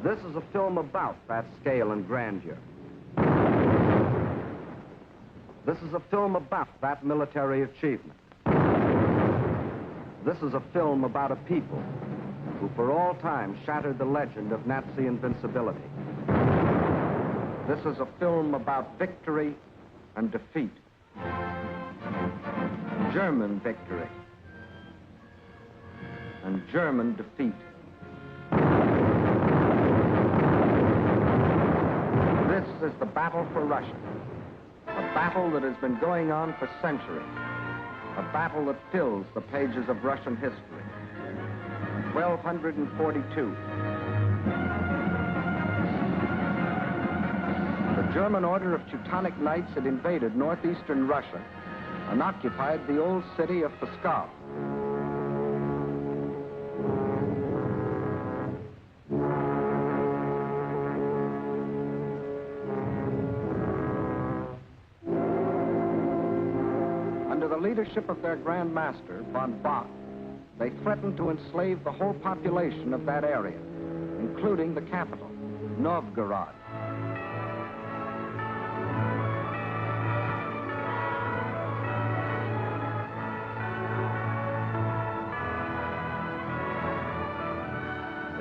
This is a film about that scale and grandeur. This is a film about that military achievement. This is a film about a people who for all time shattered the legend of Nazi invincibility. This is a film about victory and defeat. German victory and German defeat. This is the battle for Russia, a battle that has been going on for centuries, a battle that fills the pages of Russian history. 1242. The German Order of Teutonic Knights had invaded northeastern Russia and occupied the old city of Pskov. Under the leadership of their Grand Master, von Bock, they threatened to enslave the whole population of that area, including the capital, Novgorod.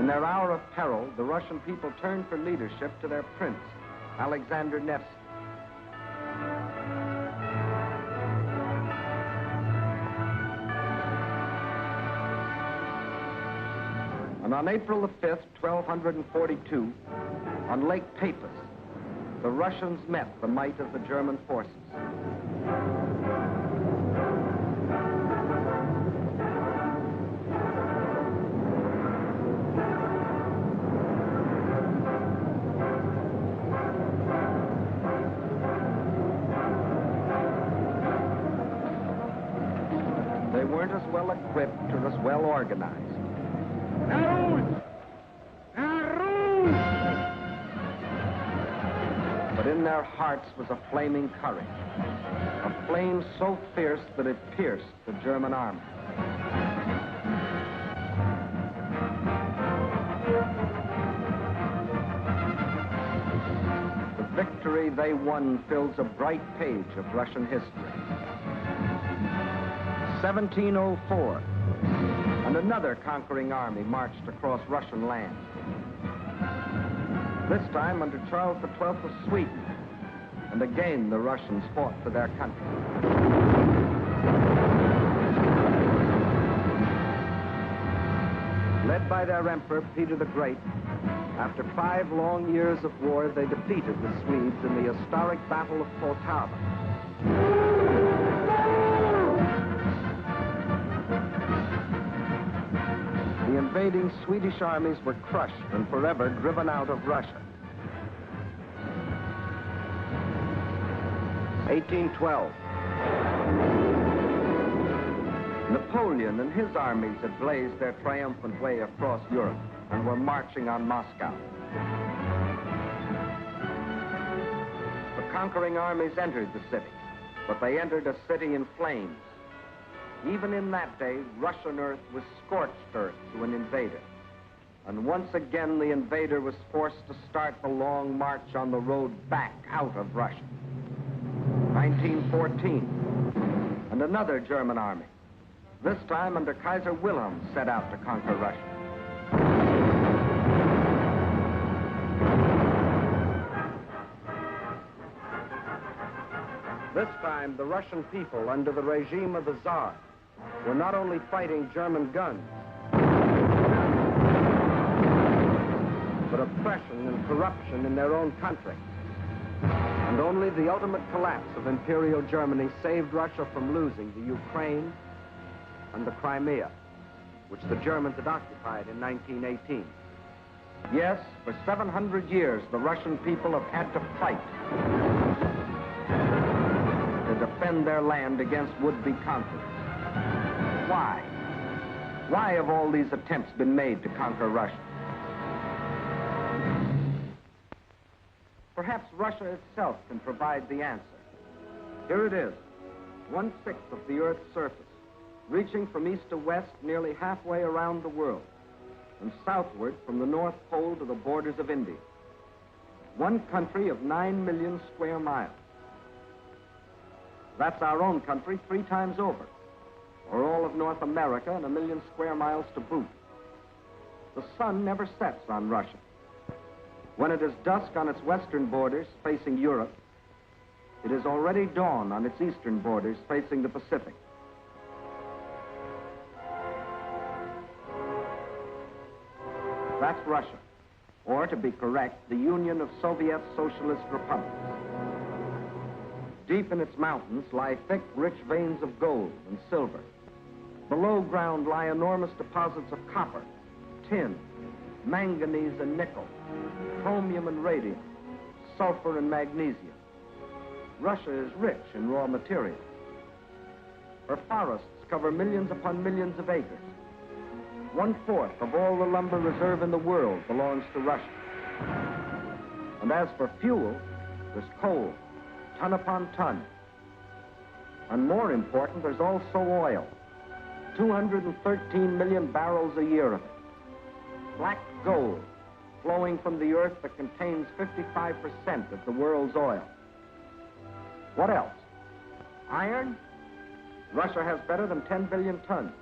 In their hour of peril, the Russian people turned for leadership to their prince, Alexander Nevsky. And on April the 5th, 1242, on Lake Peipus, the Russians met the might of the German forces. They weren't as well equipped or as well organized. But in their hearts was a flaming courage, a flame so fierce that it pierced the German army. The victory they won fills a bright page of Russian history. 1704, and another conquering army marched across Russian land. This time under Charles XII of Sweden, and again the Russians fought for their country. Led by their emperor, Peter the Great, after 5 long years of war, they defeated the Swedes in the historic Battle of Poltava. The invading Swedish armies were crushed and forever driven out of Russia. 1812. Napoleon and his armies had blazed their triumphant way across Europe and were marching on Moscow. The conquering armies entered the city, but they entered a city in flames. Even in that day, Russian earth was scorched earth to an invader. And once again, the invader was forced to start the long march on the road back out of Russia. 1914, and another German army, this time under Kaiser Wilhelm, set out to conquer Russia. This time, the Russian people, under the regime of the Tsar, were not only fighting German guns, but oppression and corruption in their own country. And only the ultimate collapse of Imperial Germany saved Russia from losing the Ukraine and the Crimea, which the Germans had occupied in 1918. Yes, for 700 years, the Russian people have had to fight to defend their land against would-be conquerors. Why? Why have all these attempts been made to conquer Russia? Perhaps Russia itself can provide the answer. Here it is, 1/6 of the Earth's surface, reaching from east to west nearly halfway around the world. and southward from the North Pole to the borders of India. One country of 9 million square miles. That's our own country 3 times over, or all of North America and 1 million square miles to boot. The sun never sets on Russia. When it is dusk on its western borders facing Europe, it is already dawn on its eastern borders facing the Pacific. That's Russia, or to be correct, the Union of Soviet Socialist Republics. Deep in its mountains lie thick, rich veins of gold and silver. Below ground lie enormous deposits of copper, tin, manganese and nickel, chromium and radium, sulfur and magnesium. Russia is rich in raw materials. Her forests cover millions upon millions of acres. 1/4 of all the lumber reserve in the world belongs to Russia. And as for fuel, there's coal, ton upon ton. And more important, there's also oil. 213 million barrels a year of it. Black gold flowing from the earth that contains 55% of the world's oil. What else? Iron? Russia has better than 10 billion tons.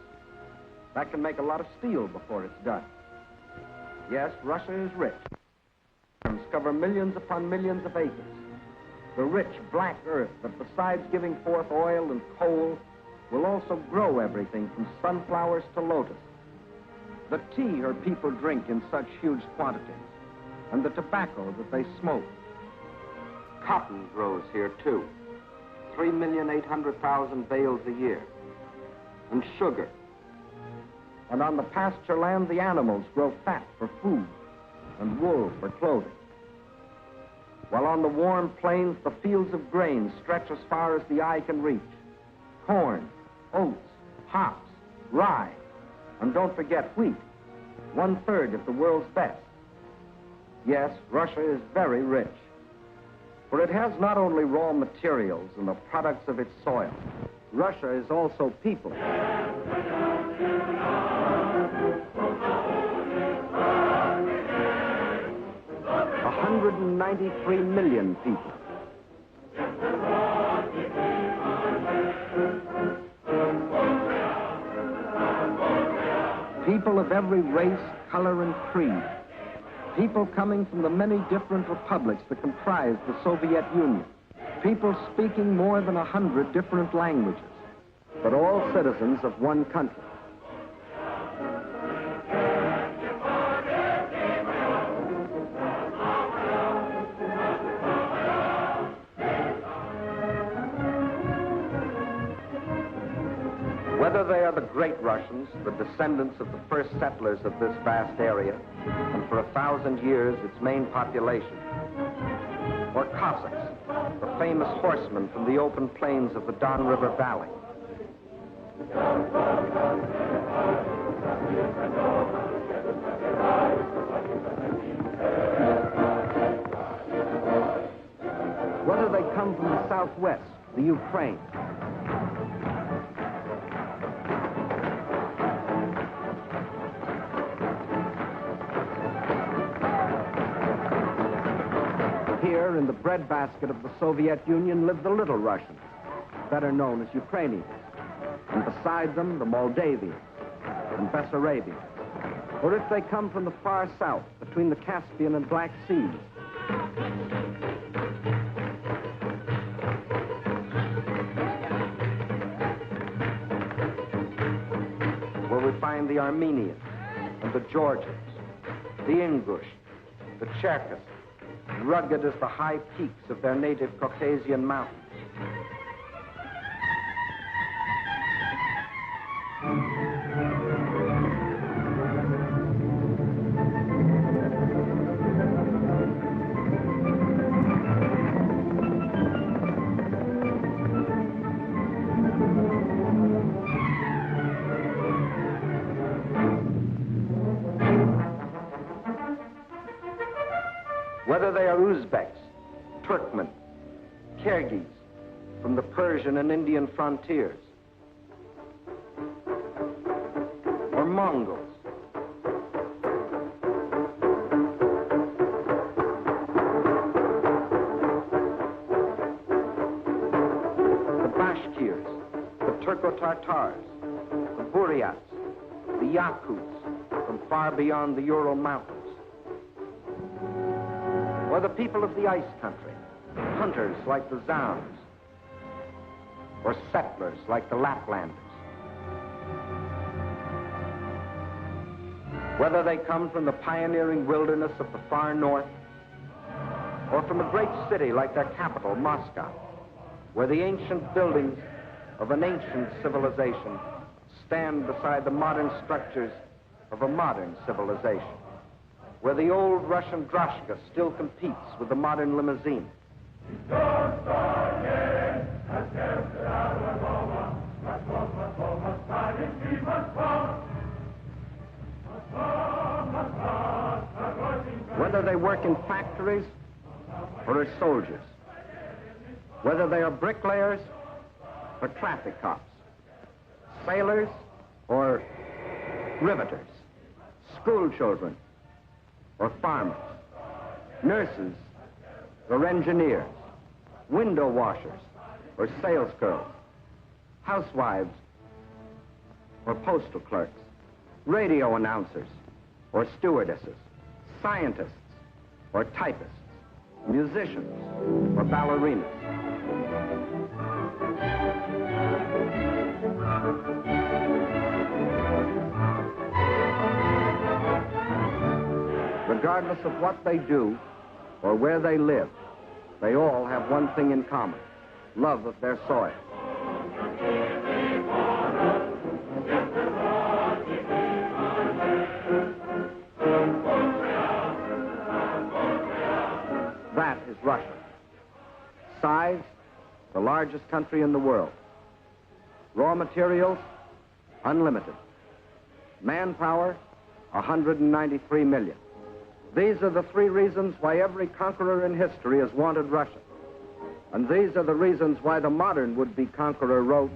That can make a lot of steel before it's done. Yes, Russia is rich. Farms cover millions upon millions of acres. The rich black earth that besides giving forth oil and coal will also grow everything from sunflowers to lotus. The tea her people drink in such huge quantities, and the tobacco that they smoke. Cotton grows here too, 3,800,000 bales a year. And sugar. And on the pasture land, the animals grow fat for food and wool for clothing. While on the warm plains, the fields of grain stretch as far as the eye can reach. Corn, oats, hops, rye, and don't forget wheat, 1/3 of the world's best. Yes, Russia is very rich, for it has not only raw materials and the products of its soil. Russia is also people. 193 million people. People of every race, color, and creed. People coming from the many different republics that comprise the Soviet Union. People speaking more than 100 different languages, but all citizens of one country. Whether they are the great Russians, the descendants of the first settlers of this vast area, and for 1,000 years its main population, or Cossacks, the famous horsemen from the open plains of the Don River Valley. Whether they come from the Southwest, the Ukraine, here in the breadbasket of the Soviet Union live the Little Russians, better known as Ukrainians, and beside them the Moldavians and Bessarabians. Or if they come from the far south, between the Caspian and Black Seas, where we find the Armenians and the Georgians, the Ingush, the Cherkess, rugged as the high peaks of their native Caucasian mountains. Whether they are Uzbeks, Turkmen, Kyrgyz, from the Persian and Indian frontiers, or Mongols, Mongol-Tartars, the Buryats, the Yakuts from far beyond the Ural Mountains, or the people of the ice country, hunters like the Zounds, or settlers like the Laplanders. Whether they come from the pioneering wilderness of the far north, or from a great city like their capital, Moscow, where the ancient buildings of an ancient civilization stand beside the modern structures of a modern civilization, where the old Russian droshka still competes with the modern limousine. Whether they work in factories or as soldiers, whether they are bricklayers or traffic cops, sailors or riveters, school children or farmers, nurses or engineers, window washers or sales girls, housewives or postal clerks, radio announcers or stewardesses, scientists or typists, musicians or ballerinas. Regardless of what they do or where they live, they all have one thing in common: love of their soil. That is Russia. Size, the largest country in the world. Raw materials, unlimited. Manpower, 193 million. These are the three reasons why every conqueror in history has wanted Russia. And these are the reasons why the modern would-be conqueror wrote,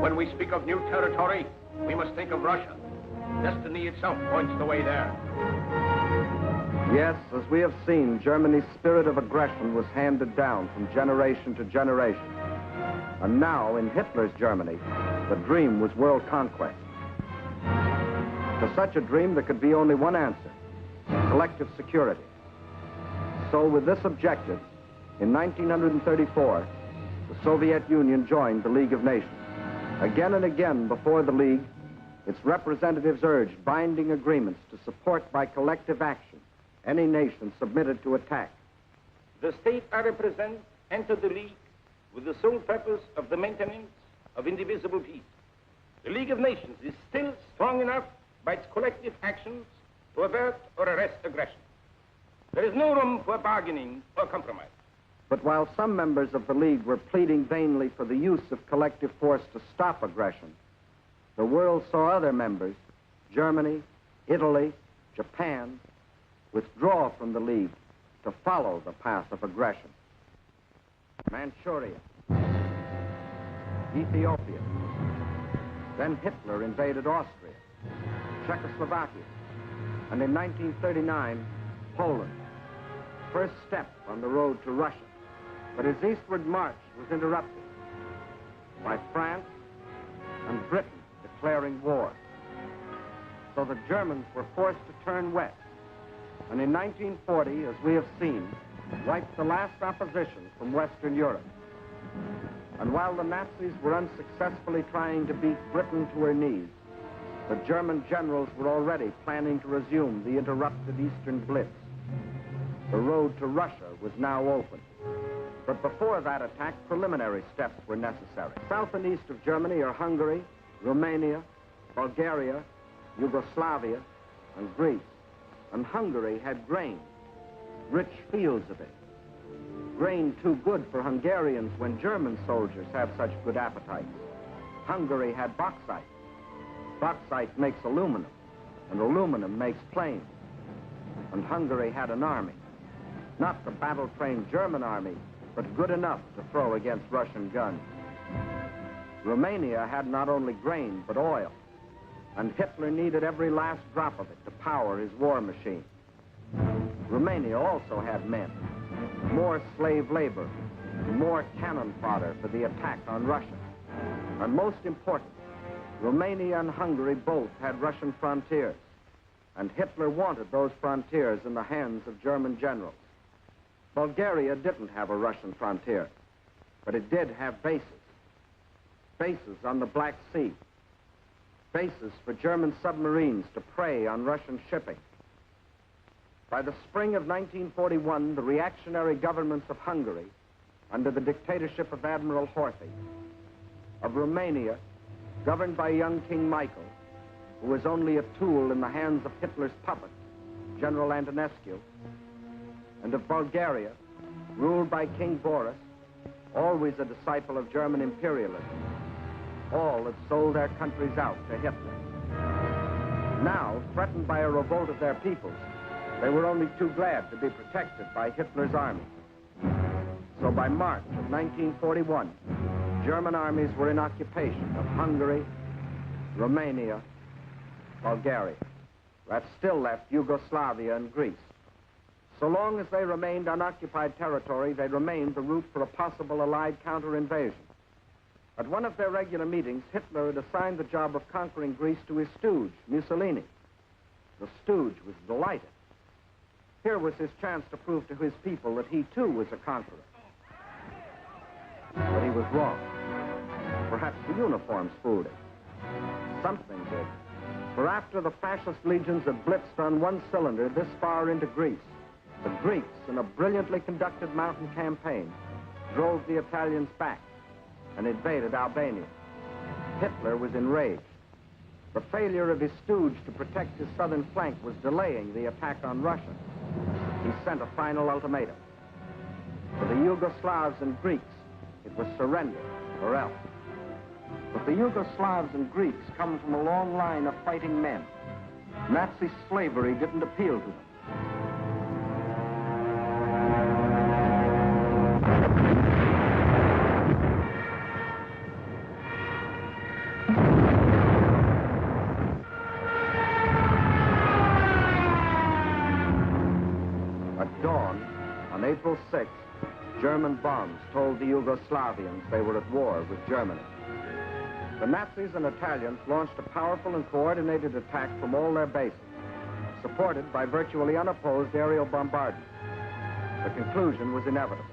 "When we speak of new territory, we must think of Russia. Destiny itself points the way there." Yes, as we have seen, Germany's spirit of aggression was handed down from generation to generation. And now, in Hitler's Germany, the dream was world conquest. To such a dream, there could be only one answer: collective security. So, with this objective, in 1934, the Soviet Union joined the League of Nations. Again and again before the League, its representatives urged binding agreements to support by collective action any nation submitted to attack. The states I represent entered the League with the sole purpose of the maintenance of indivisible peace. The League of Nations is still strong enough by its collective actions to avert or arrest aggression. There is no room for bargaining or compromise. But while some members of the League were pleading vainly for the use of collective force to stop aggression, the world saw other members, Germany, Italy, Japan, withdraw from the League to follow the path of aggression. Manchuria, Ethiopia, then Hitler invaded Austria, Czechoslovakia, and in 1939, Poland. First step on the road to Russia. But his eastward march was interrupted by France and Britain declaring war. So the Germans were forced to turn west. And in 1940, as we have seen, wiped the last opposition from Western Europe. And while the Nazis were unsuccessfully trying to beat Britain to her knees, the German generals were already planning to resume the interrupted Eastern Blitz. The road to Russia was now open. But before that attack, preliminary steps were necessary. South and east of Germany are Hungary, Romania, Bulgaria, Yugoslavia, and Greece. And Hungary had grain, rich fields of it. Grain too good for Hungarians when German soldiers have such good appetites. Hungary had bauxite. Bauxite makes aluminum, and aluminum makes planes. And Hungary had an army. Not the battle-trained German army, but good enough to throw against Russian guns. Romania had not only grain, but oil. And Hitler needed every last drop of it to power his war machine. Romania also had men, more slave labor, more cannon fodder for the attack on Russia. And most important, Romania and Hungary both had Russian frontiers, and Hitler wanted those frontiers in the hands of German generals. Bulgaria didn't have a Russian frontier, but it did have bases. Bases on the Black Sea. Bases for German submarines to prey on Russian shipping. By the spring of 1941, the reactionary governments of Hungary, under the dictatorship of Admiral Horthy, of Romania, governed by young King Michael, who was only a tool in the hands of Hitler's puppet, General Antonescu, and of Bulgaria, ruled by King Boris, always a disciple of German imperialism. All had sold their countries out to Hitler. Now, threatened by a revolt of their peoples, they were only too glad to be protected by Hitler's army. So by March of 1941, German armies were in occupation of Hungary, Romania, Bulgaria. That still left Yugoslavia and Greece. So long as they remained unoccupied territory, they remained the route for a possible Allied counter-invasion. At one of their regular meetings, Hitler had assigned the job of conquering Greece to his stooge, Mussolini. The stooge was delighted. Here was his chance to prove to his people that he, too, was a conqueror. But he was wrong. Perhaps the uniforms fooled him. Something did. For after the fascist legions had blitzed on one cylinder this far into Greece, the Greeks, in a brilliantly conducted mountain campaign, drove the Italians back and invaded Albania. Hitler was enraged. The failure of his stooge to protect his southern flank was delaying the attack on Russia. He sent a final ultimatum. For the Yugoslavs and Greeks, it was surrender or else. But the Yugoslavs and Greeks come from a long line of fighting men. Nazi slavery didn't appeal to them. At dawn, on April 6th, German bombs told the Yugoslavians they were at war with Germany. The Nazis and Italians launched a powerful and coordinated attack from all their bases, supported by virtually unopposed aerial bombardment. The conclusion was inevitable.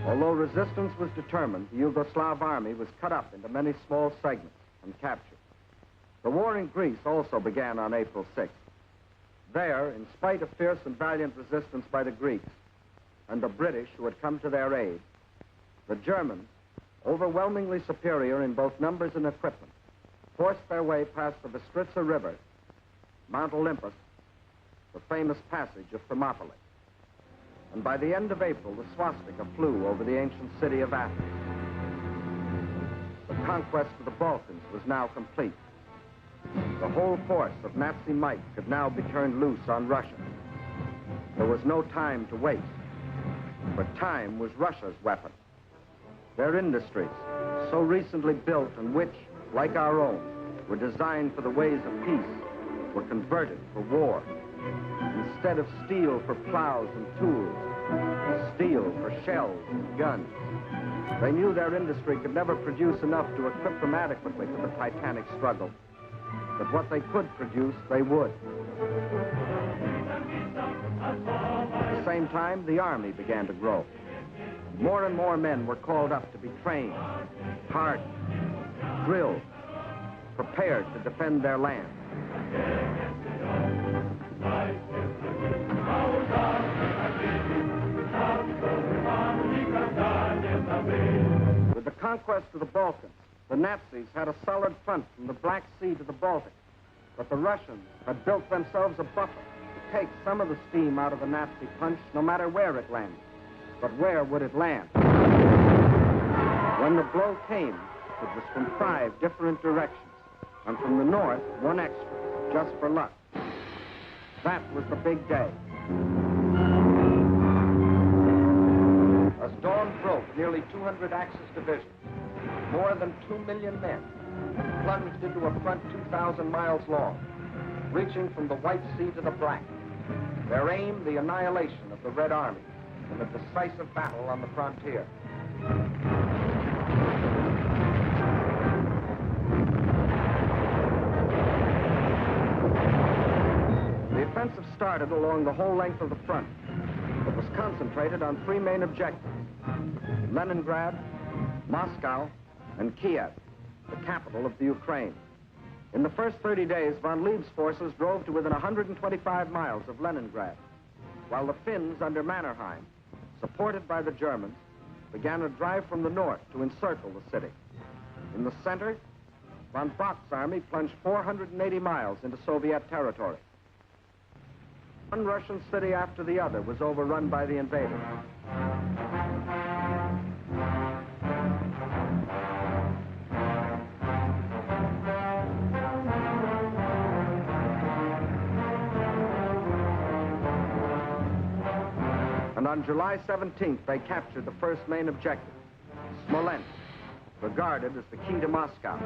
Although resistance was determined, the Yugoslav army was cut up into many small segments and captured. The war in Greece also began on April 6th. There, in spite of fierce and valiant resistance by the Greeks and the British who had come to their aid, the Germans, overwhelmingly superior in both numbers and equipment, forced their way past the Bistritsa River, Mount Olympus, the famous passage of Thermopylae. And by the end of April, the swastika flew over the ancient city of Athens. The conquest of the Balkans was now complete. The whole force of Nazi might could now be turned loose on Russia. There was no time to waste, but time was Russia's weapon. Their industries, so recently built and which, like our own, were designed for the ways of peace, were converted for war. Instead of steel for plows and tools, steel for shells and guns. They knew their industry could never produce enough to equip them adequately for the titanic struggle. But what they could produce, they would. At the same time, the army began to grow. More and more men were called up to be trained, hardened, drilled, prepared to defend their land. With the conquest of the Balkans, the Nazis had a solid front from the Black Sea to the Baltic, but the Russians had built themselves a buffer to take some of the steam out of the Nazi punch, no matter where it landed. But where would it land? When the blow came, it was from 5 different directions, and from the north, 1 extra, just for luck. That was the big day. As dawn broke, nearly 200 Axis divisions, more than 2 million men, plunged into a front 2,000 miles long, reaching from the White Sea to the Black. Their aim, the annihilation of the Red Army in a decisive battle on the frontier. offensive started along the whole length of the front. It was concentrated on three main objectives: Leningrad, Moscow, and Kiev, the capital of the Ukraine. In the first 30 days, von Lieb's forces drove to within 125 miles of Leningrad, while the Finns under Mannerheim, supported by the Germans, began a drive from the north to encircle the city. In the center, von Bock's army plunged 480 miles into Soviet territory. One Russian city after the other was overrun by the invaders. And on July 17th, they captured the first main objective, Smolensk, regarded as the key to Moscow.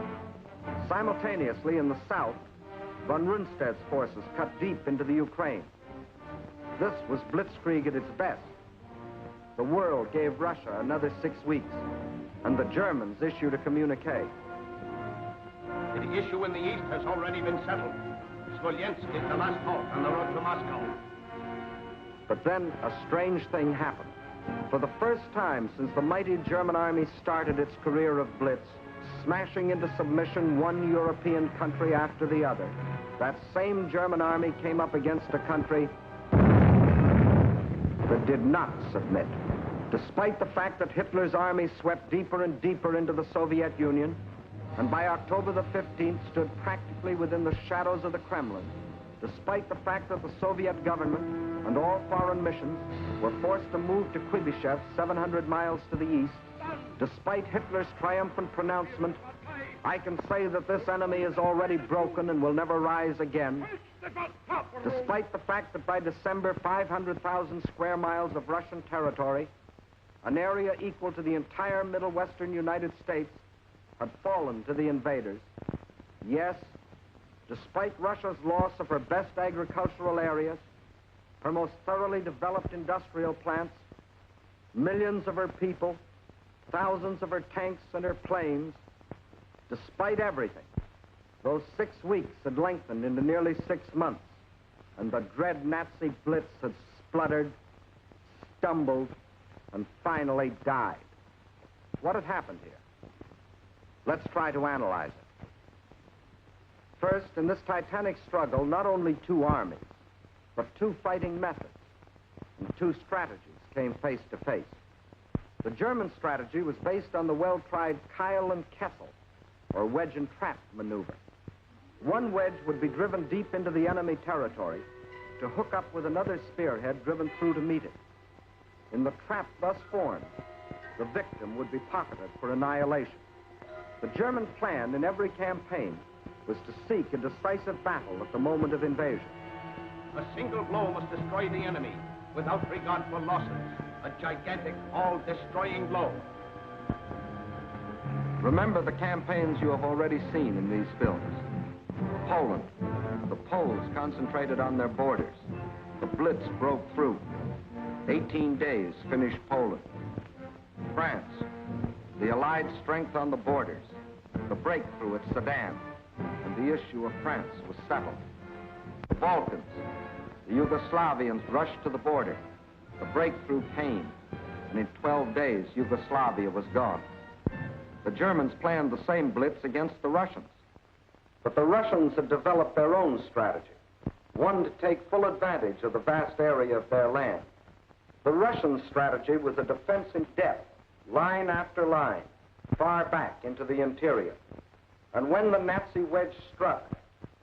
Simultaneously, in the south, von Rundstedt's forces cut deep into the Ukraine. This was blitzkrieg at its best. The world gave Russia another 6 weeks, and the Germans issued a communique. The issue in the east has already been settled. Smolensk is the last halt on the road to Moscow. But then a strange thing happened. For the first time since the mighty German army started its career of blitz, smashing into submission one European country after the other, that same German army came up against a country that did not submit. Despite the fact that Hitler's army swept deeper and deeper into the Soviet Union, and by October the 15th stood practically within the shadows of the Kremlin, despite the fact that the Soviet government and all foreign missions were forced to move to Kuibyshev 700 miles to the east, despite Hitler's triumphant pronouncement, I can say that this enemy is already broken and will never rise again. Despite the fact that by December, 500,000 square miles of Russian territory, an area equal to the entire Middle Western United States, had fallen to the invaders. Yes, despite Russia's loss of her best agricultural areas, her most thoroughly developed industrial plants, millions of her people, thousands of her tanks and her planes, despite everything, those 6 weeks had lengthened into nearly 6 months, and the dread Nazi blitz had spluttered, stumbled, and finally died. What had happened here? Let's try to analyze it. First, in this titanic struggle, not only two armies, but two fighting methods and two strategies came face to face. The German strategy was based on the well-tried Keil and Kessel, or wedge and trap maneuver. One wedge would be driven deep into the enemy territory to hook up with another spearhead driven through to meet it. In the trap thus formed, the victim would be pocketed for annihilation. The German plan in every campaign was to seek a decisive battle at the moment of invasion. A single blow must destroy the enemy without regard for losses. A gigantic, all-destroying blow. Remember the campaigns you have already seen in these films. Poland. The Poles concentrated on their borders. The Blitz broke through. 18 days finished Poland. France. The Allied strength on the borders. The breakthrough at Sedan. And the issue of France was settled. The Balkans. The Yugoslavians rushed to the border. The breakthrough came, and in 12 days, Yugoslavia was gone. The Germans planned the same blitz against the Russians. But the Russians had developed their own strategy, one to take full advantage of the vast area of their land. The Russian strategy was a defense in depth, line after line, far back into the interior. And when the Nazi wedge struck,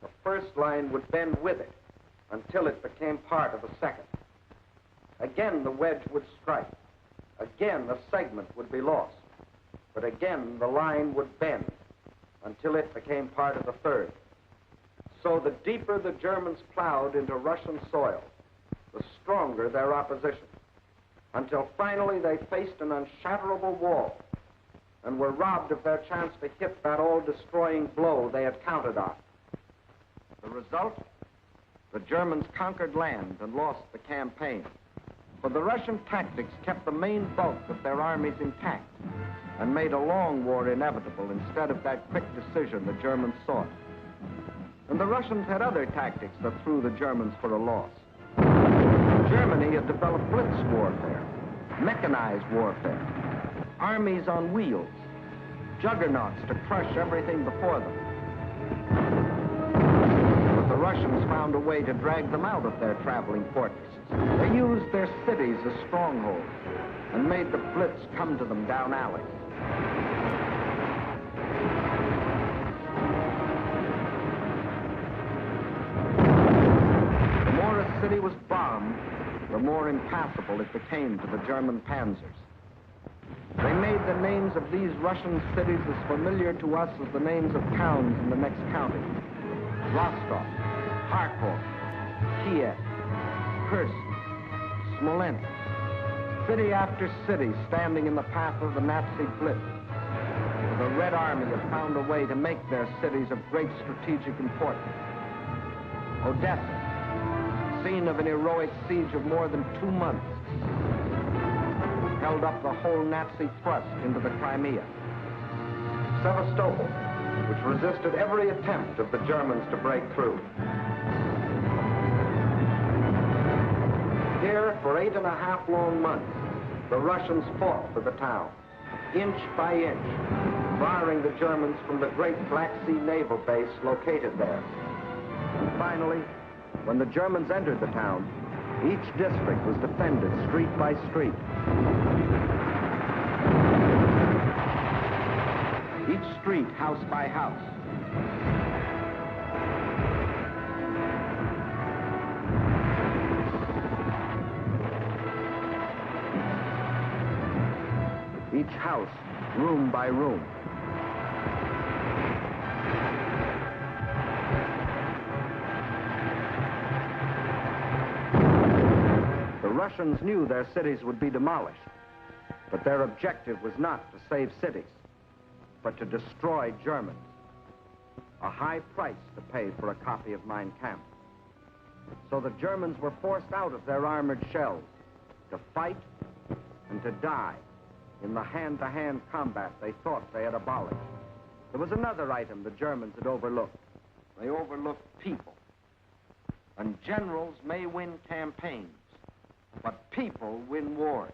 the first line would bend with it until it became part of the second. Again, the wedge would strike. Again, a segment would be lost. But again, the line would bend until it became part of the third. So the deeper the Germans plowed into Russian soil, the stronger their opposition, until finally they faced an unshatterable wall and were robbed of their chance to hit that all-destroying blow they had counted on. The result? The Germans conquered land and lost the campaign. For the Russian tactics kept the main bulk of their armies intact and made a long war inevitable instead of that quick decision the Germans sought. And the Russians had other tactics that threw the Germans for a loss. Germany had developed blitz warfare, mechanized warfare, armies on wheels, juggernauts to crush everything before them. But the Russians found a way to drag them out of their traveling fortresses. They used their cities as strongholds and made the blitz come to them down alleys. The more a city was bombed, the more impassable it became to the German panzers. They made the names of these Russian cities as familiar to us as the names of towns in the next county. Rostov, Kharkov, Kiev, Kursk, Smolensk. City after city standing in the path of the Nazi blitz. The Red Army had found a way to make their cities of great strategic importance. Odessa, scene of an heroic siege of more than 2 months, held up the whole Nazi thrust into the Crimea. Sevastopol, which resisted every attempt of the Germans to break through. Here, for 8.5 long months, the Russians fought for the town, inch by inch, barring the Germans from the great Black Sea naval base located there. And finally, when the Germans entered the town, each district was defended street by street. Each street house by house. Each house, room by room. The Russians knew their cities would be demolished, but their objective was not to save cities, but to destroy Germans. A high price to pay for a copy of Mein Kampf. So the Germans were forced out of their armored shells to fight and to die in the hand-to-hand combat they thought they had abolished. There was another item the Germans had overlooked. They overlooked people. And generals may win campaigns, but people win wars.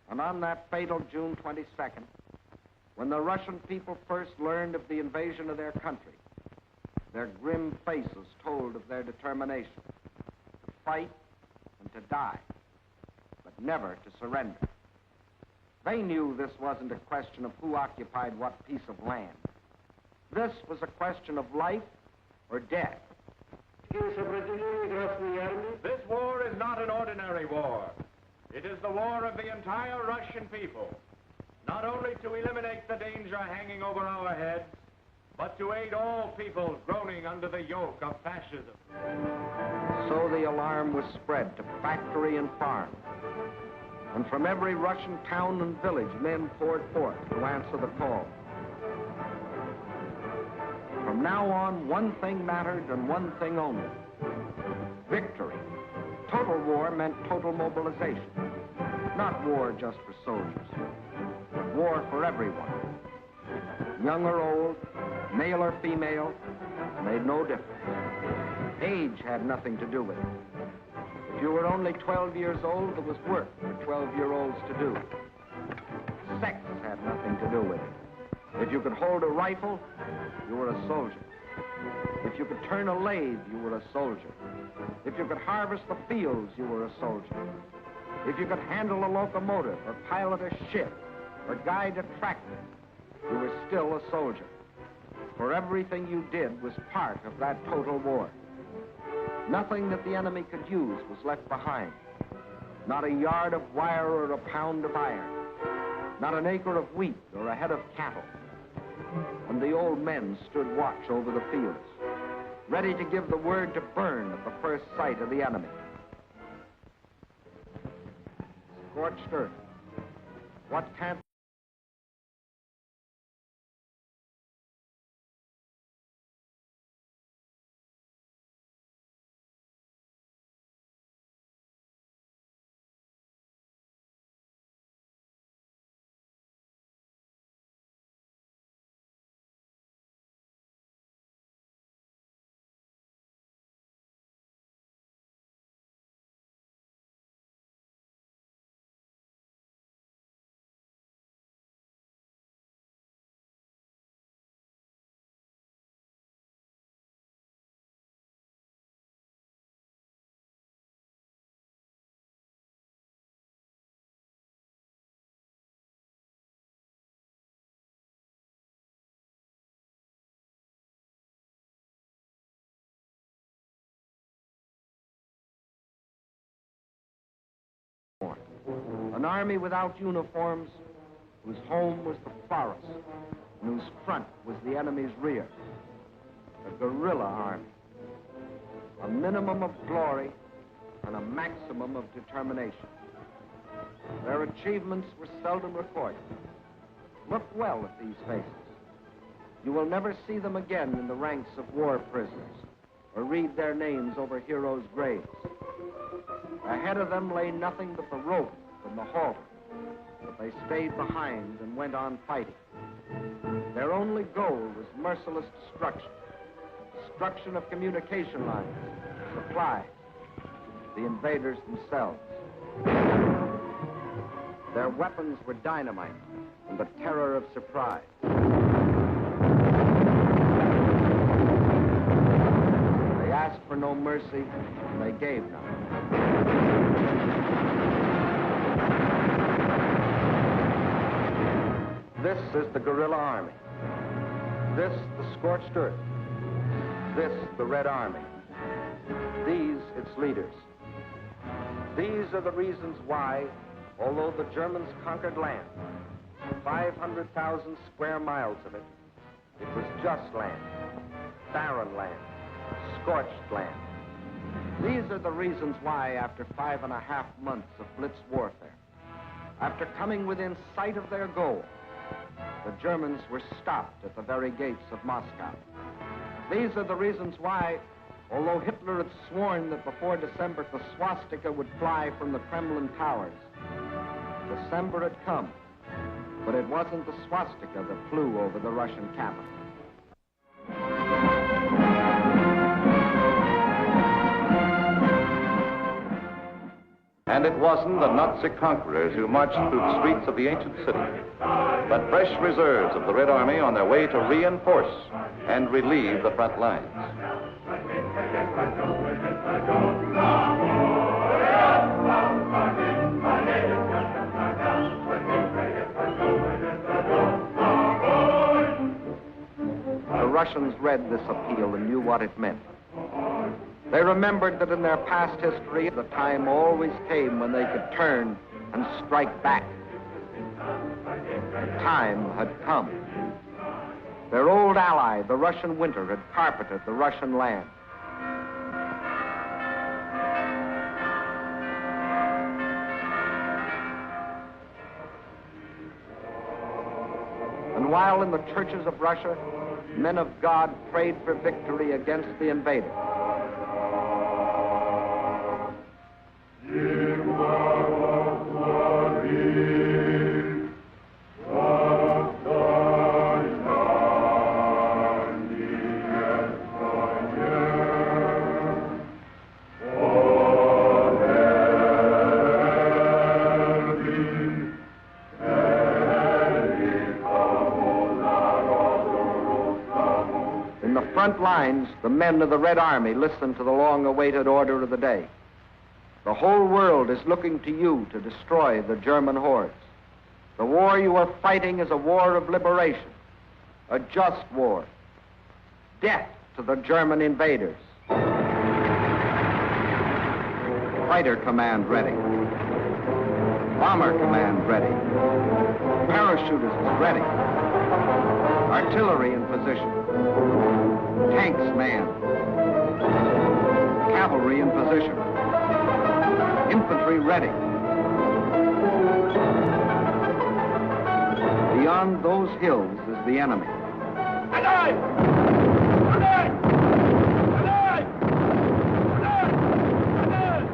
And on that fatal June 22nd, when the Russian people first learned of the invasion of their country, their grim faces told of their determination to fight and to die, but never to surrender. They knew this wasn't a question of who occupied what piece of land. This was a question of life or death. This war is not an ordinary war. It is the war of the entire Russian people. Not only to eliminate the danger hanging over our heads, but to aid all peoples groaning under the yoke of fascism. So the alarm was spread to factory and farm. And from every Russian town and village, men poured forth to answer the call. From now on, one thing mattered and one thing only: victory. Total war meant total mobilization. Not war just for soldiers, but war for everyone. Young or old, male or female, made no difference. Age had nothing to do with it. If you were only 12 years old, there was work for 12-year-olds to do. Sex had nothing to do with it. If you could hold a rifle, you were a soldier. If you could turn a lathe, you were a soldier. If you could harvest the fields, you were a soldier. If you could handle a locomotive or pilot a ship or guide a tractor, you were still a soldier. For everything you did was part of that total war. Nothing that the enemy could use was left behind. Not a yard of wire or a pound of iron. Not an acre of wheat or a head of cattle. And the old men stood watch over the fields, ready to give the word to burn at the first sight of the enemy. Scorched earth. What can't An army without uniforms, whose home was the forest, and whose front was the enemy's rear. A guerrilla army. A minimum of glory and a maximum of determination. Their achievements were seldom recorded. Look well at these faces. You will never see them again in the ranks of war prisoners or read their names over heroes' graves. Ahead of them lay nothing but the rope and the halter, but they stayed behind and went on fighting. Their only goal was merciless destruction. Destruction of communication lines, supplies, the invaders themselves. Their weapons were dynamite and the terror of surprise. They asked for no mercy, and they gave none. This is the guerrilla army. This, the scorched earth. This, the Red Army. These, its leaders. These are the reasons why, although the Germans conquered land, 500,000 square miles of it, it was just land, barren land, scorched land. These are the reasons why, after 5.5 months of blitz warfare, after coming within sight of their goal, the Germans were stopped at the very gates of Moscow. These are the reasons why, although Hitler had sworn that before December the swastika would fly from the Kremlin towers, December had come, but it wasn't the swastika that flew over the Russian capital. And it wasn't the Nazi conquerors who marched through the streets of the ancient city, but fresh reserves of the Red Army on their way to reinforce and relieve the front lines. The Russians read this appeal and knew what it meant. They remembered that in their past history, the time always came when they could turn and strike back. The time had come. Their old ally, the Russian winter, had carpeted the Russian land. And while in the churches of Russia, men of God prayed for victory against the invader, front lines, the men of the Red Army listened to the long-awaited order of the day. The whole world is looking to you to destroy the German hordes. The war you are fighting is a war of liberation, a just war. Death to the German invaders. Fighter command ready. Bomber command ready. Parachutists ready. Artillery in position. Tanks manned. Cavalry in position. Infantry ready. Beyond those hills is the enemy. Alive! Alive! Alive! Alive! Alive!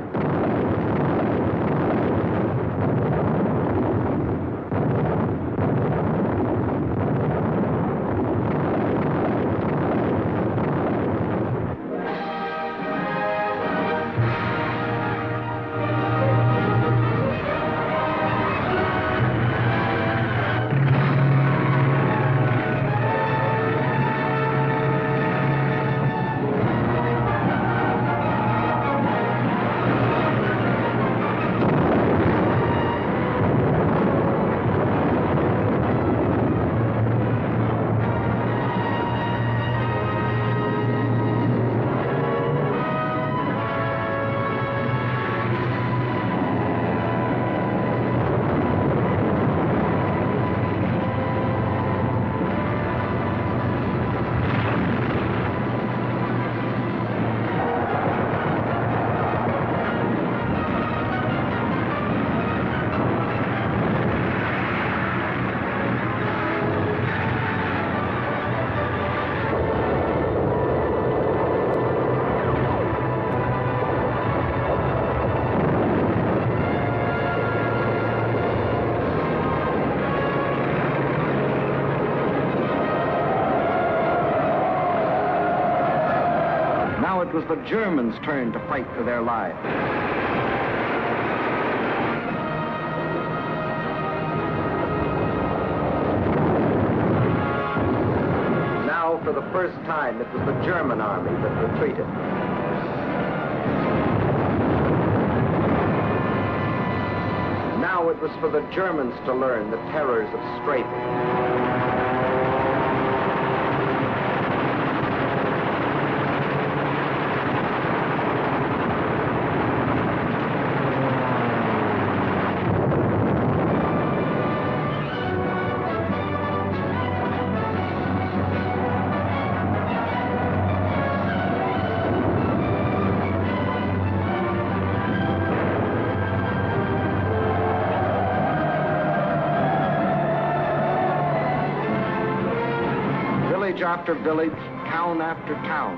It was the Germans' turn to fight for their lives. Now, for the first time, it was the German army that retreated. Now it was for the Germans to learn the terrors of strafing. Village after village, town after town,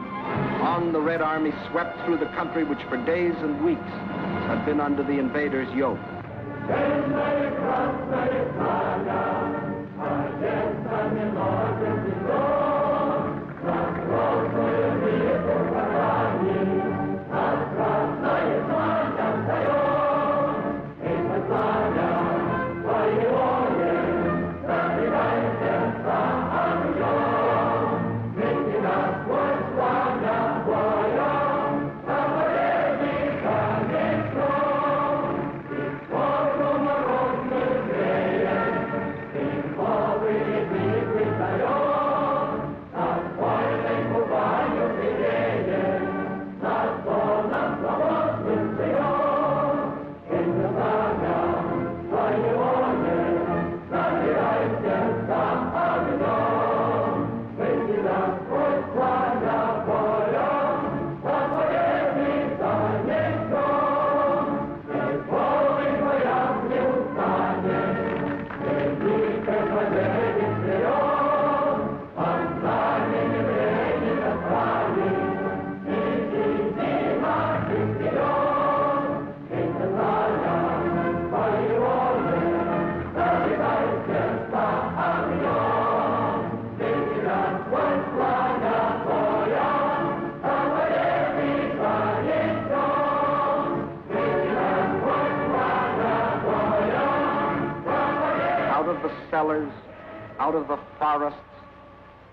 on the Red Army swept through the country which for days and weeks had been under the invaders' yoke. Cellars, out of the forests,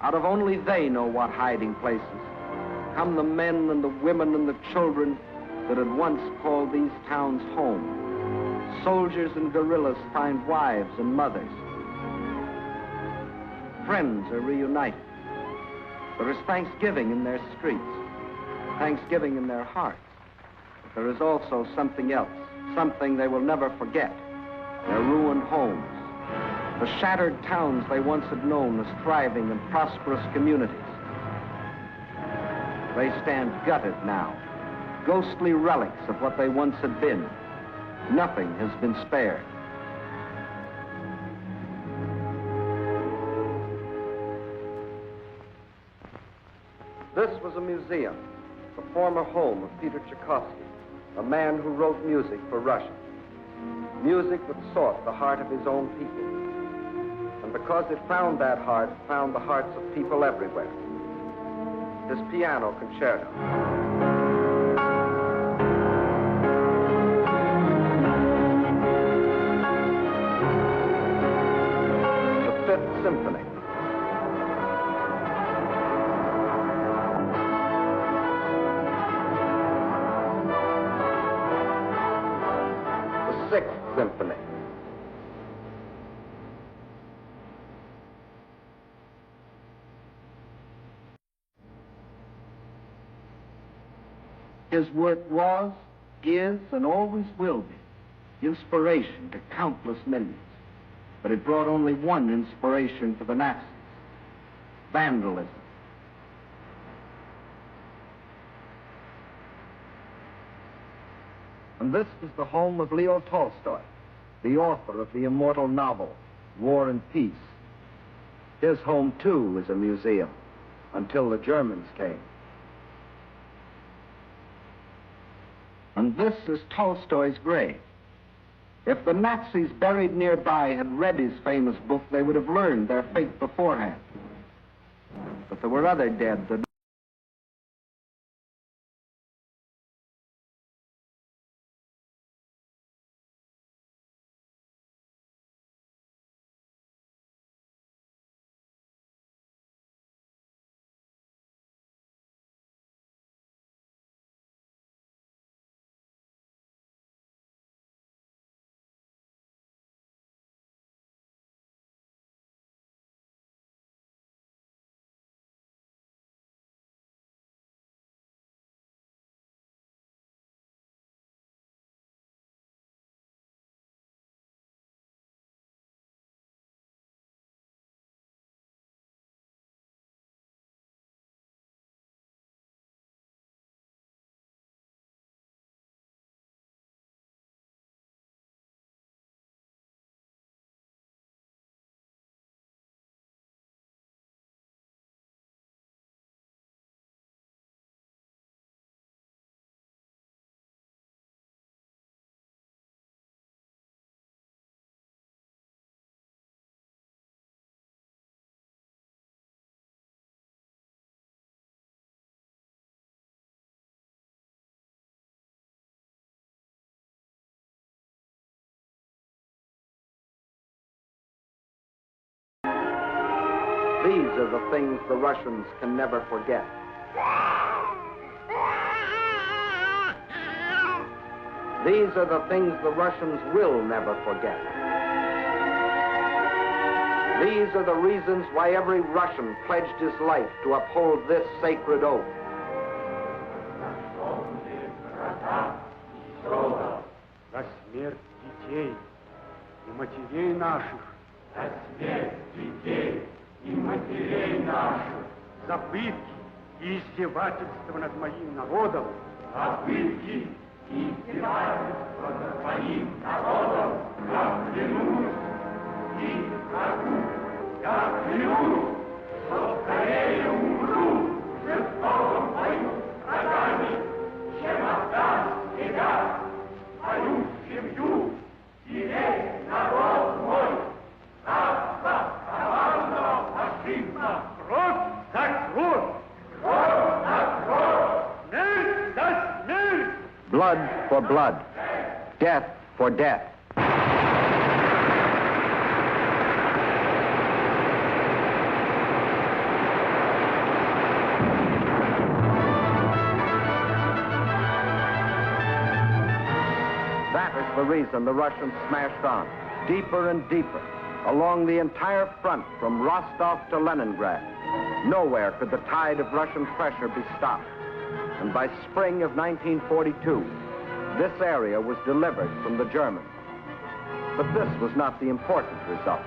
out of only they know what hiding places, come the men and the women and the children that had once called these towns home. Soldiers and guerrillas find wives and mothers. Friends are reunited. There is thanksgiving in their streets, thanksgiving in their hearts. But there is also something else, something they will never forget, their ruined homes. The shattered towns they once had known as thriving and prosperous communities. They stand gutted now, ghostly relics of what they once had been. Nothing has been spared. This was a museum, the former home of Peter Tchaikovsky, a man who wrote music for Russia. Music that sought the heart of his own people. And because it found that heart, it found the hearts of people everywhere. His piano concerto. The Fifth Symphony. The Sixth Symphony. His work was, is, and always will be inspiration to countless millions. But it brought only one inspiration for the Nazis: vandalism. And this was the home of Leo Tolstoy, the author of the immortal novel, War and Peace. His home, too, is a museum, until the Germans came. And this is Tolstoy's grave. If the Nazis buried nearby had read his famous book, they would have learned their fate beforehand. But there were other dead that are the things the Russians can never forget. These are the things the Russians will never forget. These are the reasons why every Russian pledged his life to uphold this sacred oath. За смерть детей и матерей наших. За смерть детей и матерей наших. За пытки и издевательства над моим народом. За пытки и издевательства над моим народом. Я клянусь и врагу. Я клянусь, что скорее умру в жестоком бою с врагами, чем отдам себя, мою семью, детей, народ мой, царство коварного фашизма. Кровь за кровь! Кровь за кровь! Смерть за смерть! Blood for blood. Death for death. That is the reason the Russians smashed on, deeper and deeper, along the entire front from Rostov to Leningrad. Nowhere could the tide of Russian pressure be stopped. And by spring of 1942, this area was delivered from the Germans. But this was not the important result.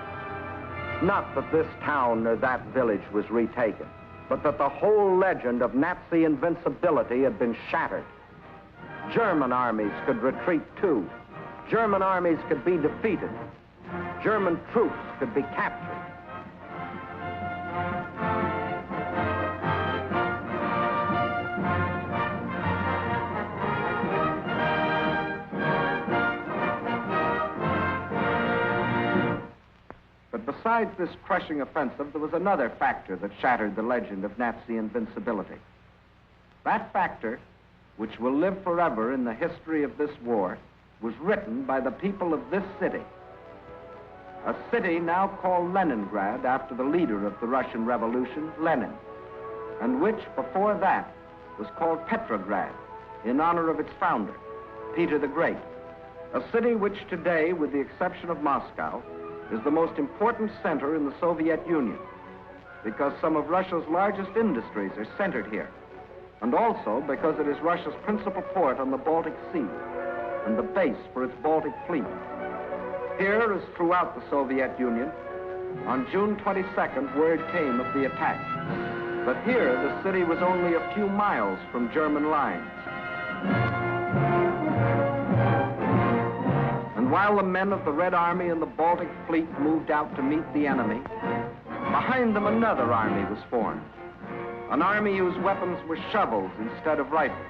Not that this town or that village was retaken, but that the whole legend of Nazi invincibility had been shattered. German armies could retreat too. German armies could be defeated. German troops could be captured. But besides this crushing offensive, there was another factor that shattered the legend of Nazi invincibility. That factor, which will live forever in the history of this war, was written by the people of this city. A city now called Leningrad after the leader of the Russian Revolution, Lenin, and which, before that, was called Petrograd, in honor of its founder, Peter the Great. A city which today, with the exception of Moscow, is the most important center in the Soviet Union, because some of Russia's largest industries are centered here, and also because it is Russia's principal port on the Baltic Sea and the base for its Baltic fleet. Here, as throughout the Soviet Union, on June 22nd, word came of the attack. But here, the city was only a few miles from German lines. And while the men of the Red Army and the Baltic Fleet moved out to meet the enemy, behind them another army was formed. An army whose weapons were shovels instead of rifles.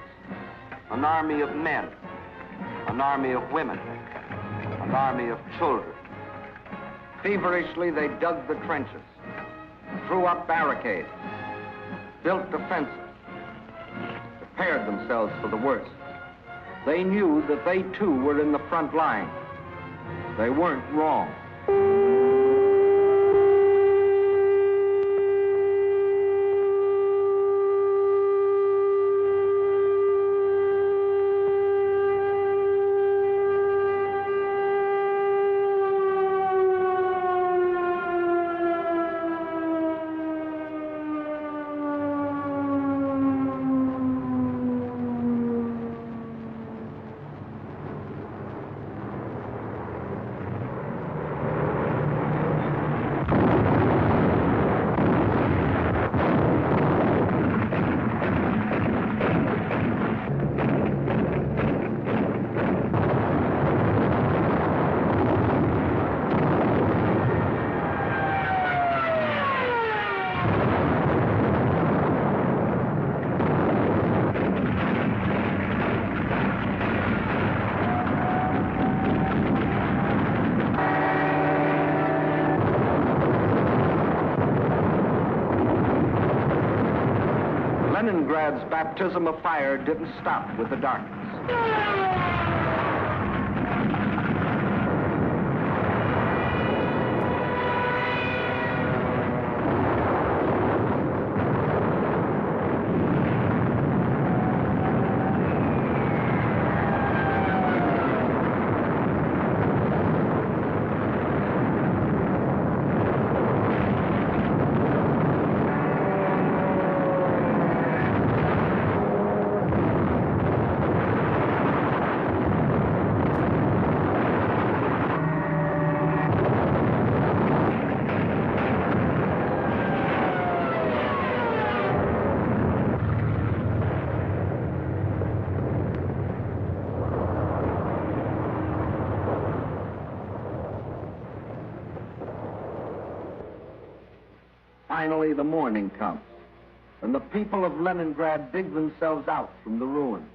An army of men. An army of women. An army of children. Feverishly, they dug the trenches, threw up barricades, built defenses, prepared themselves for the worst. They knew that they too were in the front line. They weren't wrong. Leningrad's baptism of fire didn't stop with the darkness. finally the morning comes, and the people of Leningrad dig themselves out from the ruins.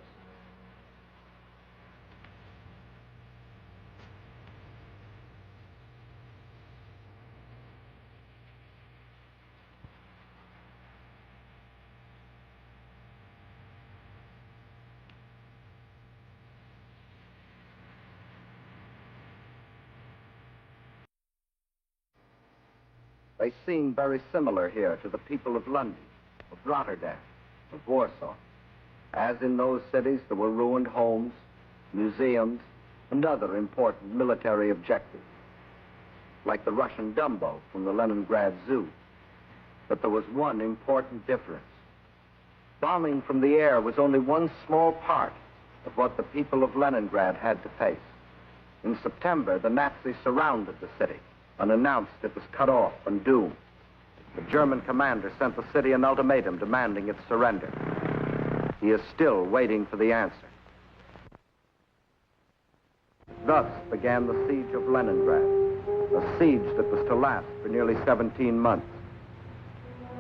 They seem very similar here to the people of London, of Rotterdam, of Warsaw. As in those cities, there were ruined homes, museums, and other important military objectives, like the Russian Dumbo from the Leningrad Zoo. But there was one important difference. Bombing from the air was only one small part of what the people of Leningrad had to face. In September, the Nazis surrounded the city and announced it was cut off and doomed. The German commander sent the city an ultimatum demanding its surrender. He is still waiting for the answer. Thus began the siege of Leningrad, a siege that was to last for nearly 17 months.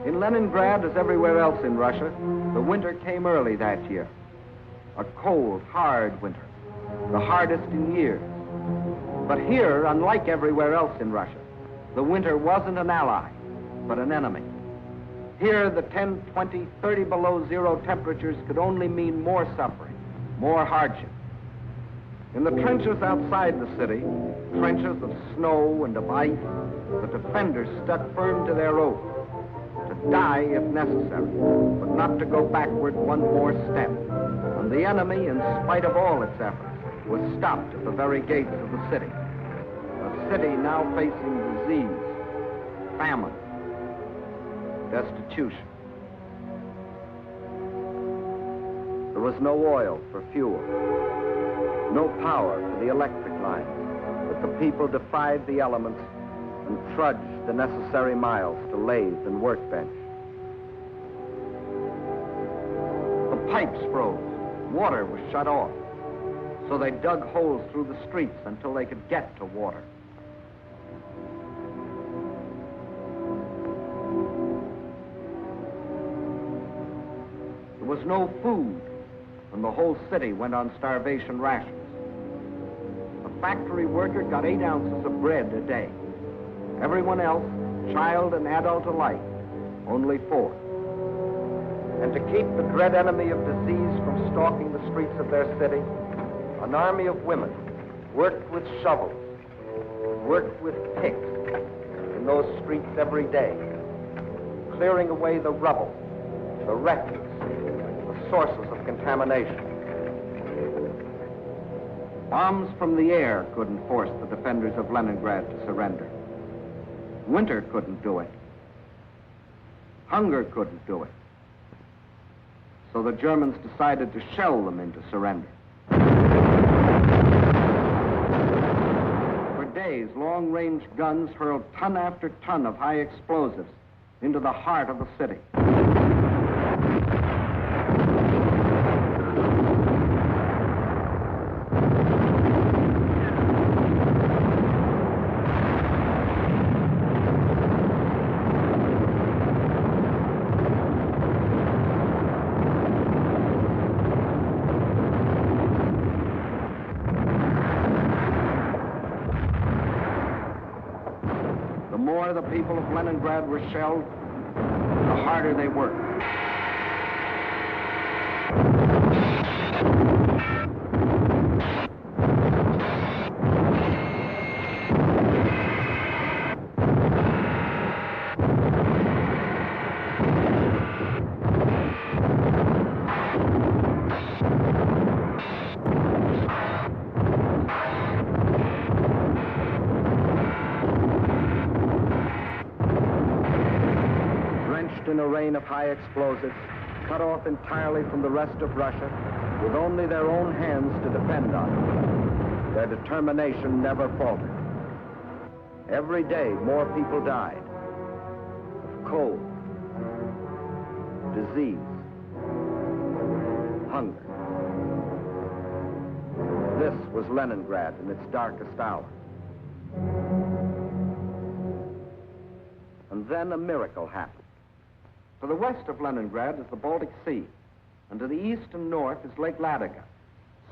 In Leningrad, as everywhere else in Russia, the winter came early that year. A cold, hard winter, the hardest in years. But here, unlike everywhere else in Russia, the winter wasn't an ally, but an enemy. Here, the 10, 20, 30 below zero temperatures could only mean more suffering, more hardship. In the trenches outside the city, trenches of snow and of ice, the defenders stuck firm to their oath, to die if necessary, but not to go backward one more step. And the enemy, in spite of all its efforts, was stopped at the very gates of the city. A city now facing disease, famine, destitution. There was no oil for fuel, no power for the electric lines, but the people defied the elements and trudged the necessary miles to lathe and workbench. The pipes froze, water was shut off, so they dug holes through the streets until they could get to water. There was no food, and the whole city went on starvation rations. A factory worker got 8 ounces of bread a day. Everyone else, child and adult alike, only 4. And to keep the dread enemy of disease from stalking the streets of their city, an army of women worked with shovels, worked with picks in those streets every day, clearing away the rubble, the refuse, the sources of contamination. Bombs from the air couldn't force the defenders of Leningrad to surrender. Winter couldn't do it. Hunger couldn't do it. So the Germans decided to shell them into surrender. For days, long-range guns hurled ton after ton of high explosives into the heart of the city. The more the people of Leningrad were shelled, the harder they worked. In a rain of high explosives, cut off entirely from the rest of Russia, with only their own hands to depend on, their determination never faltered. Every day, more people died of cold, disease, hunger. This was Leningrad in its darkest hour. And then a miracle happened. To the west of Leningrad is the Baltic Sea, and to the east and north is Lake Ladoga,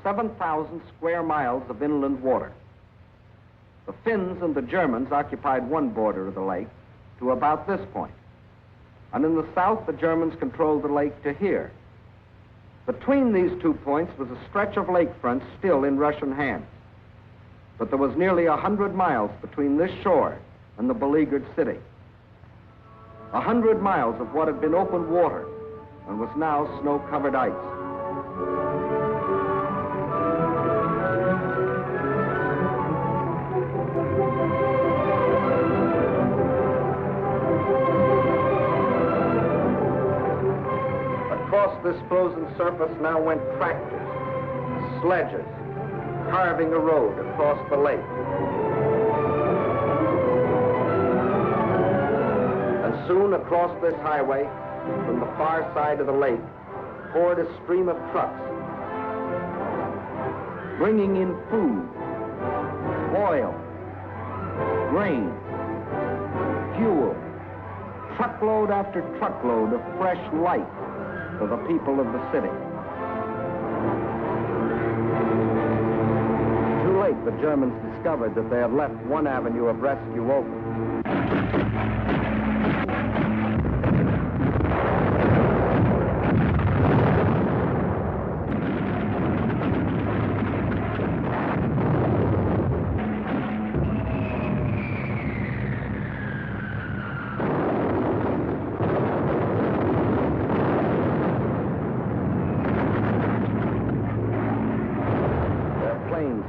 7,000 square miles of inland water. The Finns and the Germans occupied one border of the lake to about this point, and in the south the Germans controlled the lake to here. Between these 2 points was a stretch of lakefront still in Russian hands, but there was nearly 100 miles between this shore and the beleaguered city. 100 miles of what had been open water and was now snow-covered ice. Across this frozen surface now went tractors, sledges, carving a road across the lake. And soon across this highway, from the far side of the lake, poured a stream of trucks, bringing in food, oil, grain, fuel, truckload after truckload of fresh life for the people of the city. Too late, the Germans discovered that they had left one avenue of rescue open.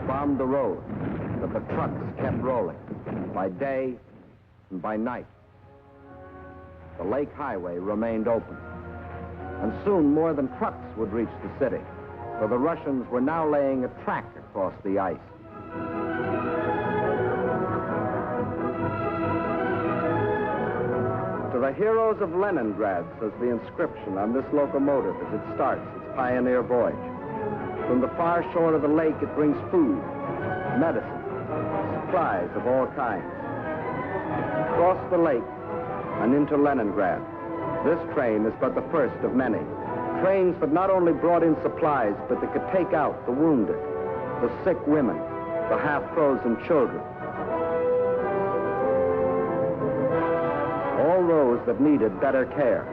Bombed the road, but the trucks kept rolling, by day and by night. The lake highway remained open, and soon more than trucks would reach the city, for the Russians were now laying a track across the ice. To the heroes of Leningrad, says the inscription on this locomotive as it starts its pioneer voyage. From the far shore of the lake, it brings food, medicine, supplies of all kinds. Across the lake and into Leningrad, this train is but the first of many. Trains that not only brought in supplies, but that could take out the wounded, the sick women, the half-frozen children. All those that needed better care.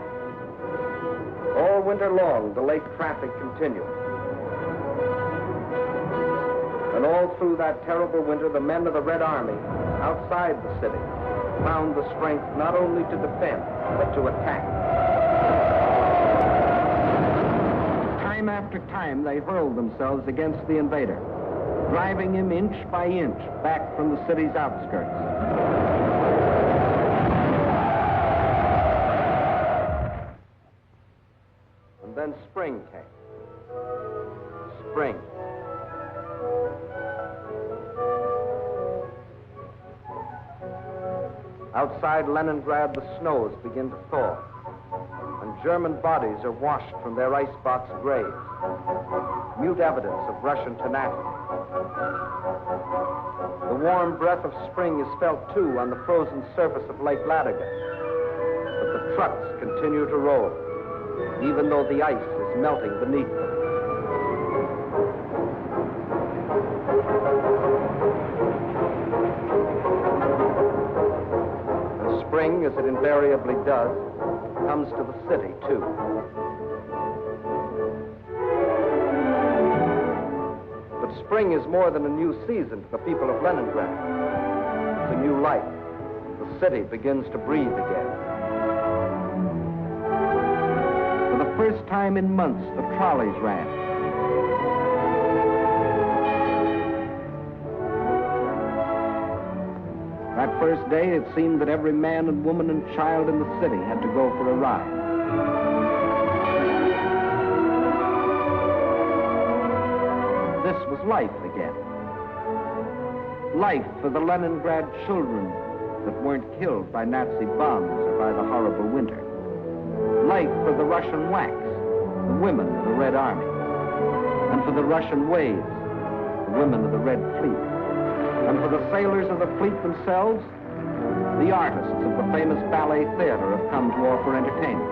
All winter long, the lake traffic continued. And all through that terrible winter, the men of the Red Army, outside the city, found the strength not only to defend, but to attack. Time after time, they hurled themselves against the invader, driving him inch by inch back from the city's outskirts. And then spring came. Spring. Outside Leningrad, the snows begin to thaw, and German bodies are washed from their icebox graves, mute evidence of Russian tenacity. The warm breath of spring is felt, too, on the frozen surface of Lake Ladoga, but the trucks continue to roll, even though the ice is melting beneath them. Spring, as it invariably does, comes to the city, too. But spring is more than a new season to the people of Leningrad. It's a new life. The city begins to breathe again. For the first time in months, the trolleys ran. That first day, it seemed that every man and woman and child in the city had to go for a ride. This was life again. Life for the Leningrad children that weren't killed by Nazi bombs or by the horrible winter. Life for the Russian WACs, the women of the Red Army. And for the Russian waves, the women of the Red Fleet. And for the sailors of the fleet themselves, the artists of the famous ballet theater have come to offer entertainment.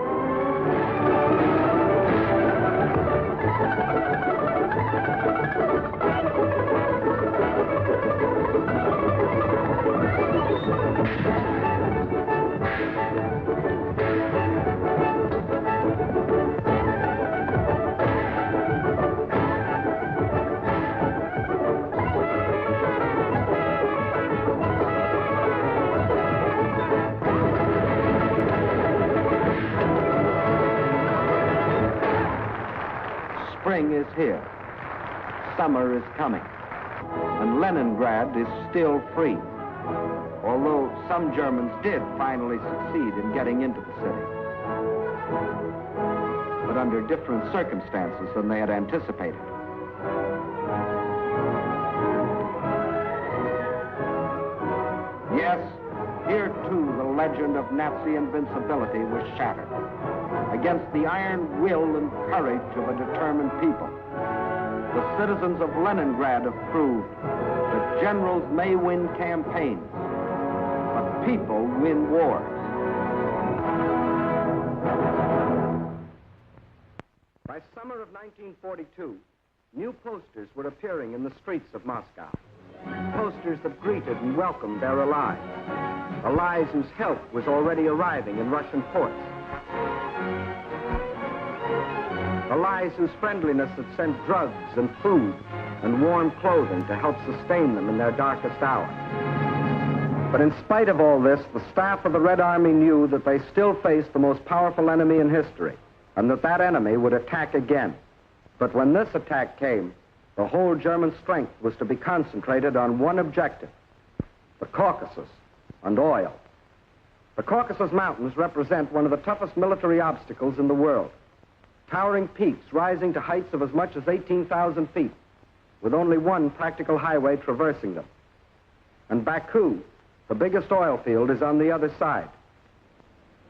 Spring is here. Summer is coming. And Leningrad is still free. Although some Germans did finally succeed in getting into the city. But under different circumstances than they had anticipated. Yes, here too the legend of Nazi invincibility was shattered against the iron will and courage of a determined people. The citizens of Leningrad have proved that generals may win campaigns, but people win wars. By summer of 1942, new posters were appearing in the streets of Moscow. Posters that greeted and welcomed their allies. Allies whose help was already arriving in Russian ports. Allies whose friendliness had sent drugs and food and warm clothing to help sustain them in their darkest hour. But in spite of all this, the staff of the Red Army knew that they still faced the most powerful enemy in history, and that that enemy would attack again. But when this attack came, the whole German strength was to be concentrated on one objective: the Caucasus and oil. The Caucasus Mountains represent one of the toughest military obstacles in the world. Towering peaks rising to heights of as much as 18,000 feet, with only one practical highway traversing them. And Baku, the biggest oil field, is on the other side.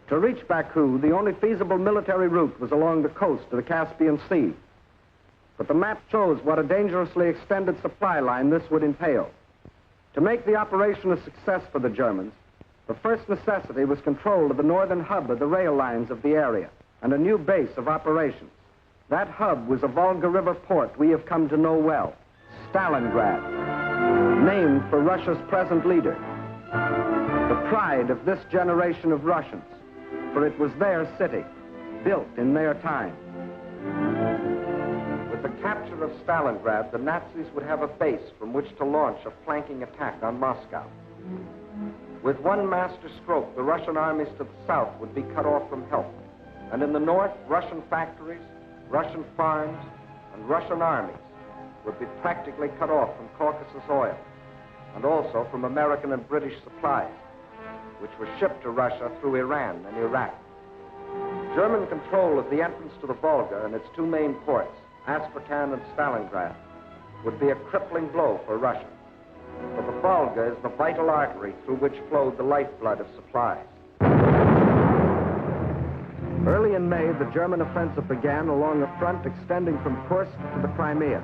To reach Baku, the only feasible military route was along the coast to the Caspian Sea. But the map shows what a dangerously extended supply line this would entail. To make the operation a success for the Germans, the first necessity was control of the northern hub of the rail lines of the area, and a new base of operations. That hub was a Volga River port we have come to know well, Stalingrad, named for Russia's present leader. The pride of this generation of Russians, for it was their city, built in their time. With the capture of Stalingrad, the Nazis would have a base from which to launch a flanking attack on Moscow. With one master stroke, the Russian armies to the south would be cut off from help. And in the north, Russian factories, Russian farms, and Russian armies would be practically cut off from Caucasus oil, and also from American and British supplies, which were shipped to Russia through Iran and Iraq. German control of the entrance to the Volga and its two main ports, Astrakhan and Stalingrad, would be a crippling blow for Russia. For the Volga is the vital artery through which flowed the lifeblood of supplies. Early in May, the German offensive began along a front extending from Kursk to the Crimea.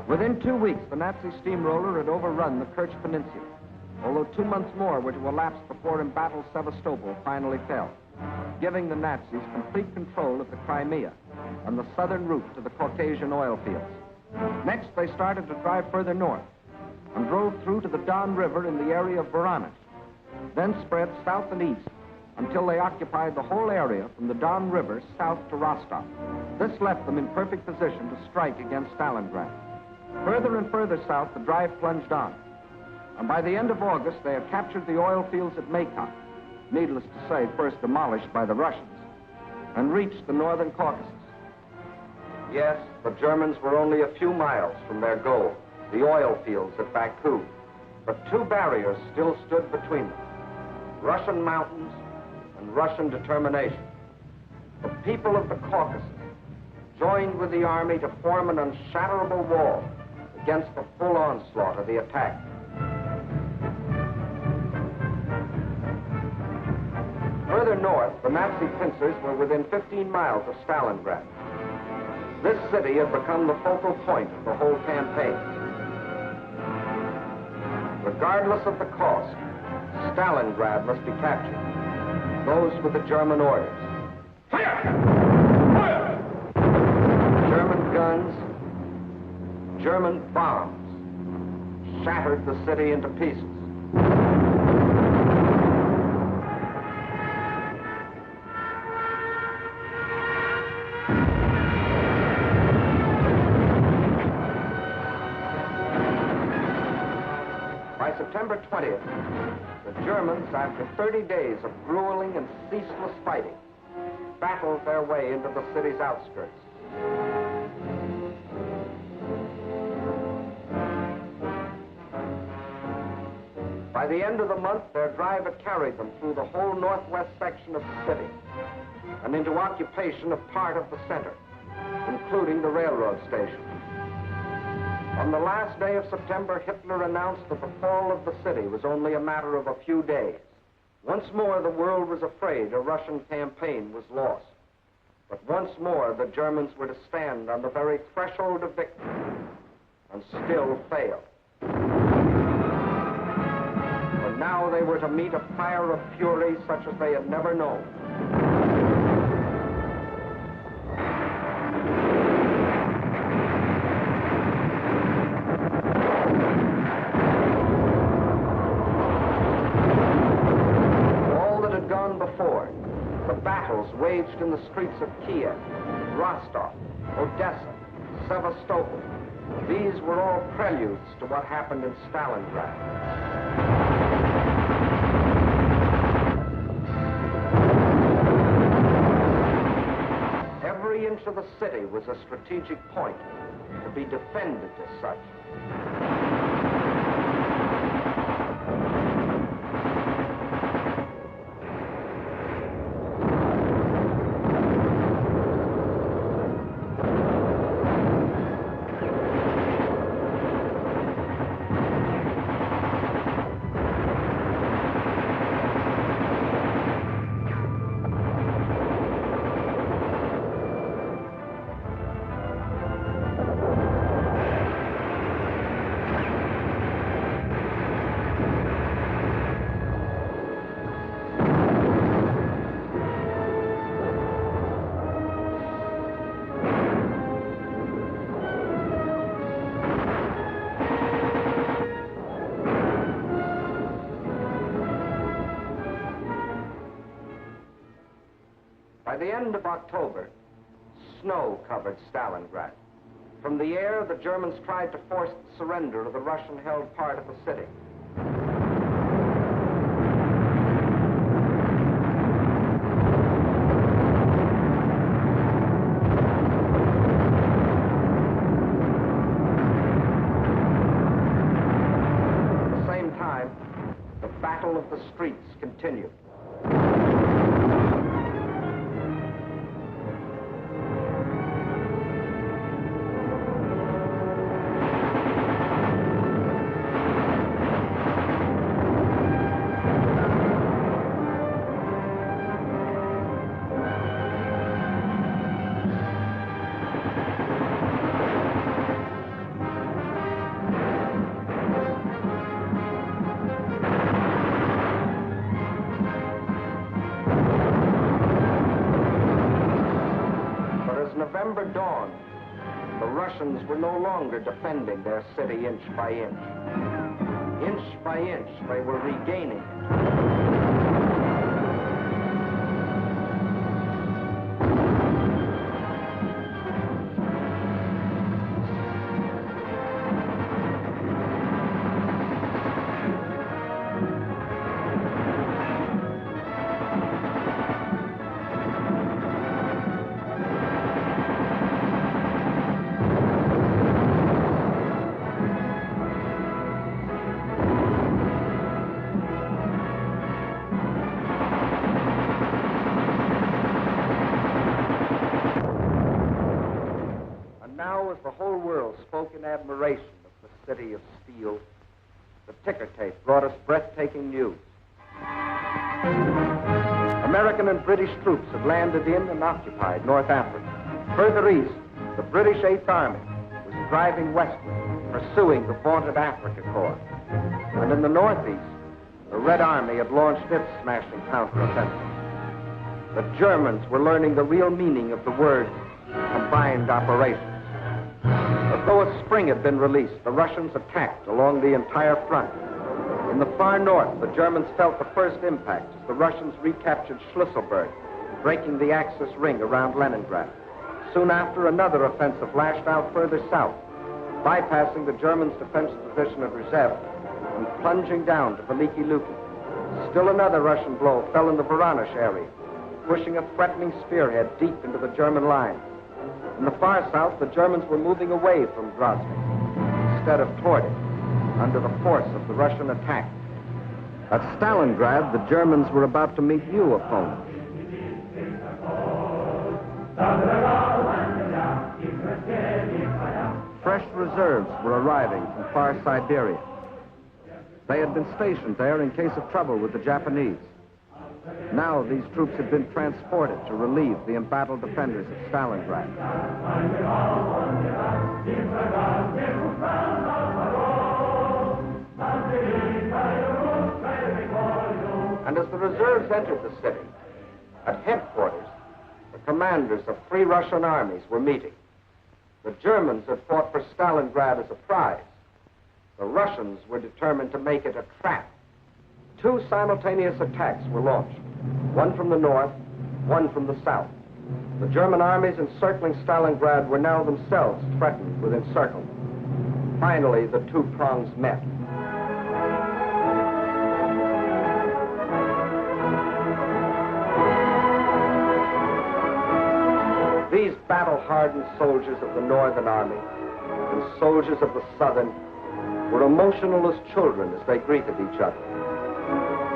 Within 2 weeks, the Nazi steamroller had overrun the Kerch Peninsula, although 2 months more were to elapse before embattled Sevastopol finally fell, giving the Nazis complete control of the Crimea and the southern route to the Caucasian oil fields. Next, they started to drive further north and drove through to the Don River in the area of Voronezh, then spread south and east until they occupied the whole area from the Don River south to Rostov. This left them in perfect position to strike against Stalingrad. Further and further south, the drive plunged on, and by the end of August, they had captured the oil fields at Maykop, needless to say, first demolished by the Russians, and reached the northern Caucasus. Yes, the Germans were only a few miles from their goal, the oil fields at Baku, but two barriers still stood between them: Russian mountains and Russian determination. The people of the Caucasus joined with the army to form an unshatterable wall against the full onslaught of the attack. Further north, the Nazi pincers were within 15 miles of Stalingrad. This city had become the focal point of the whole campaign. Regardless of the cost, Stalingrad must be captured. Those were the German orders. Fire! Fire! German guns, German bombs shattered the city into pieces. By September 20th, the Germans, after 30 days of grueling and ceaseless fighting, battled their way into the city's outskirts. By the end of the month, their drive had carried them through the whole northwest section of the city and into occupation of part of the center, including the railroad station. On the last day of September, Hitler announced that the fall of the city was only a matter of a few days. Once more, the world was afraid a Russian campaign was lost. But once more, the Germans were to stand on the very threshold of victory and still fail. For now, they were to meet a fire of fury such as they had never known. The battles waged in the streets of Kiev, Rostov, Odessa, Sevastopol. These were all preludes to what happened in Stalingrad. Every inch of the city was a strategic point to be defended as such. By the end of October, snow covered Stalingrad. From the air, the Germans tried to force the surrender of the Russian-held part of the city. At the same time, the battle of the streets continued. November dawned, the Russians were no longer defending their city inch by inch. Inch by inch, they were regaining it. As the whole world spoke in admiration of the city of steel, the ticker tape brought us breathtaking news. American and British troops had landed in and occupied North Africa. Further east, the British Eighth Army was driving westward, pursuing the vaunted Africa Corps. And in the northeast, the Red Army had launched its smashing counteroffensive. the Germans were learning the real meaning of the word combined operations. As though a spring had been released, the Russians attacked along the entire front. In the far north, the Germans felt the first impact as the Russians recaptured Schlisselburg, breaking the Axis ring around Leningrad. Soon after, another offensive lashed out further south, bypassing the Germans' defensive position at Rzhev and plunging down to Veliki Luki. Still another Russian blow fell in the Voronezh area, pushing a threatening spearhead deep into the German lines. In the far south, the Germans were moving away from Grozny instead of toward it, under the force of the Russian attack. At Stalingrad, the Germans were about to meet new opponents. Fresh reserves were arriving from far Siberia. They had been stationed there in case of trouble with the Japanese. Now these troops had been transported to relieve the embattled defenders of Stalingrad. And as the reserves entered the city, at headquarters, the commanders of 3 Russian armies were meeting. The Germans had fought for Stalingrad as a prize. The Russians were determined to make it a trap. 2 simultaneous attacks were launched, one from the north, one from the south. The German armies encircling Stalingrad were now themselves threatened with encirclement. Finally, the 2 prongs met. These battle-hardened soldiers of the Northern Army and soldiers of the Southern were emotional as children as they greeted each other.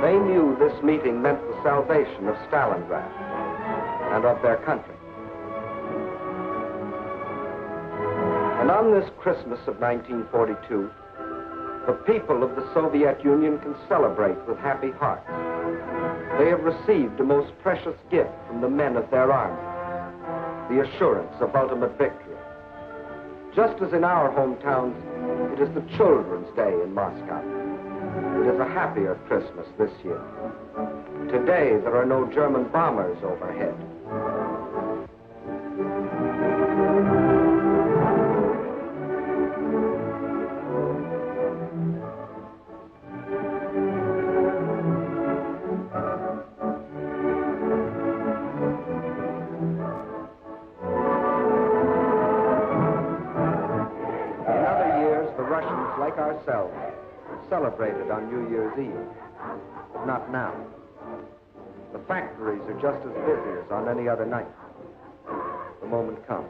They knew this meeting meant the salvation of Stalingrad and of their country. And on this Christmas of 1942, the people of the Soviet Union can celebrate with happy hearts. They have received a most precious gift from the men of their army, the assurance of ultimate victory. Just as in our hometowns, it is the Children's Day in Moscow. It is a happier Christmas this year. Today, there are no German bombers overhead. Like ourselves, celebrated on New Year's Eve, but not now. The factories are just as busy as on any other night. The moment comes.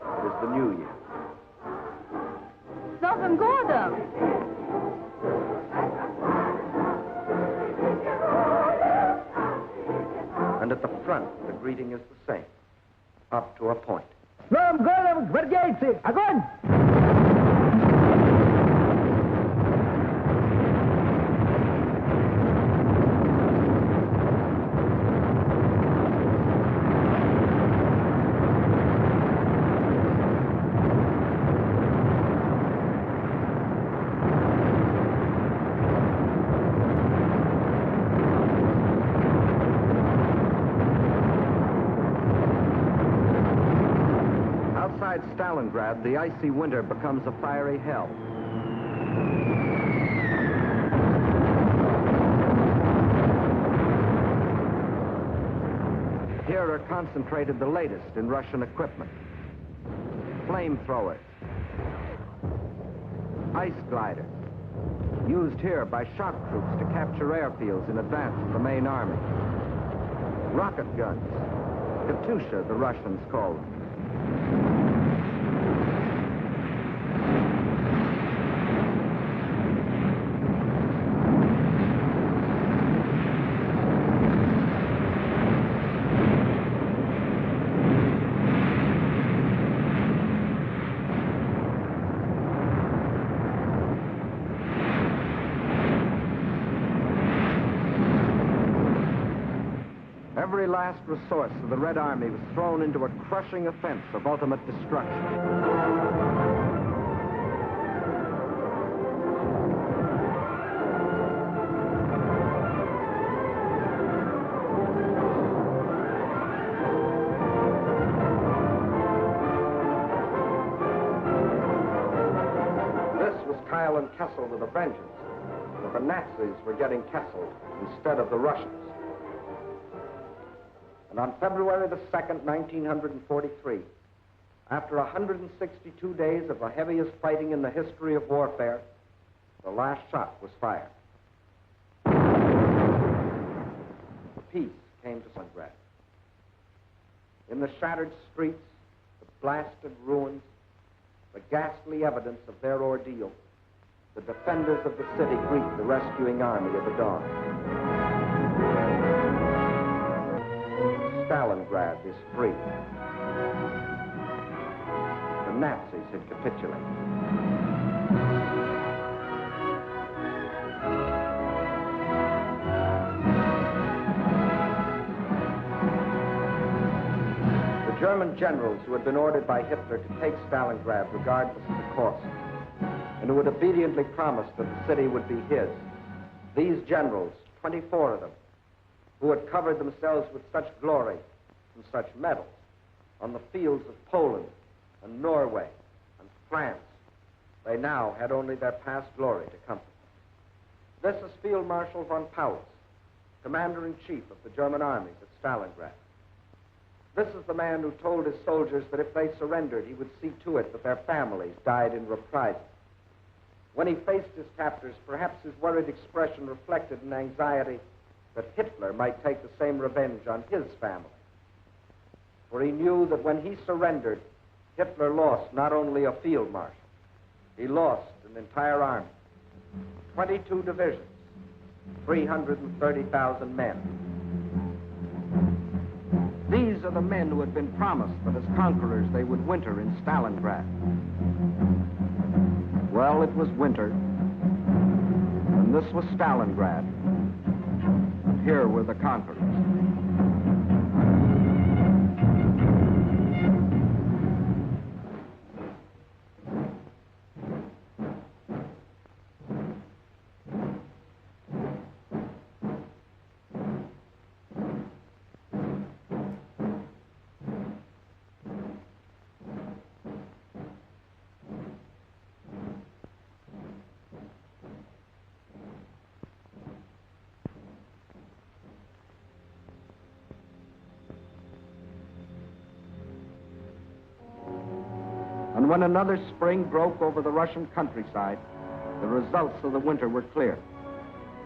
It is the New Year. С Новым годом! And at the front, the greeting is the same, up to a point. С Новым годом, гвардейцы! Огонь! Stalingrad, the icy winter becomes a fiery hell. Here are concentrated the latest in Russian equipment. Flamethrowers, ice gliders, used here by shock troops to capture airfields in advance of the main army. Rocket guns, Katyusha, the Russians call them. Every last resource of the Red Army was thrown into a crushing offense of ultimate destruction. Kyle and Kessel with a vengeance, but the Nazis were getting Kessel instead of the Russians. And on February the 2nd, 1943, after 162 days of the heaviest fighting in the history of warfare, the last shot was fired. Peace came to Stalingrad. In the shattered streets, the blasted ruins, the ghastly evidence of their ordeal, the defenders of the city greet the rescuing army of the dawn. Stalingrad is free. The Nazis had capitulated. The German generals who had been ordered by Hitler to take Stalingrad regardless of the cost, and who had obediently promised that the city would be his. These generals, 24 of them, who had covered themselves with such glory and such medals on the fields of Poland and Norway and France, they now had only their past glory to comfort them. This is Field Marshal von Paulus, Commander-in-Chief of the German armies at Stalingrad. This is the man who told his soldiers that if they surrendered, he would see to it that their families died in reprisal. When he faced his captors, perhaps his worried expression reflected an anxiety that Hitler might take the same revenge on his family. For he knew that when he surrendered, Hitler lost not only a field marshal, he lost an entire army, 22 divisions, 330,000 men. These are the men who had been promised that as conquerors they would winter in Stalingrad. Well, it was winter, and this was Stalingrad, and here were the conquerors. And when another spring broke over the Russian countryside, the results of the winter were clear.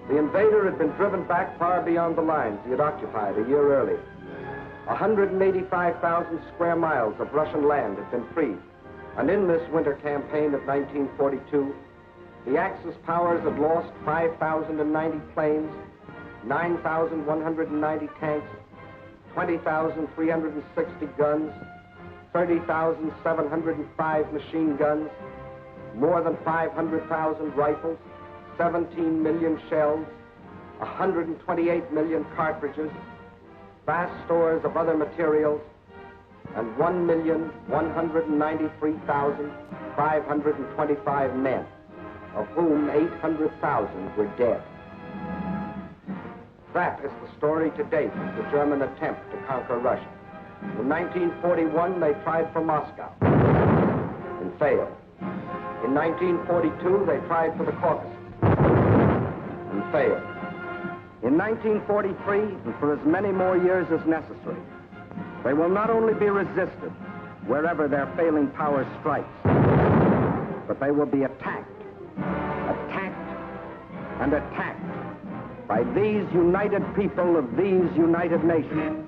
The invader had been driven back far beyond the lines he had occupied a year earlier. 185,000 square miles of Russian land had been freed. And in this winter campaign of 1942, the Axis powers had lost 5,090 planes, 9,190 tanks, 20,360 guns, 30,705 machine guns, more than 500,000 rifles, 17 million shells, 128 million cartridges, vast stores of other materials, and 1,193,525 men, of whom 800,000 were dead. That is the story to date of the German attempt to conquer Russia. In 1941, they tried for Moscow and failed. In 1942, they tried for the Caucasus and failed. In 1943, and for as many more years as necessary, they will not only be resisted wherever their failing power strikes, but they will be attacked, and attacked by these united people of these united nations.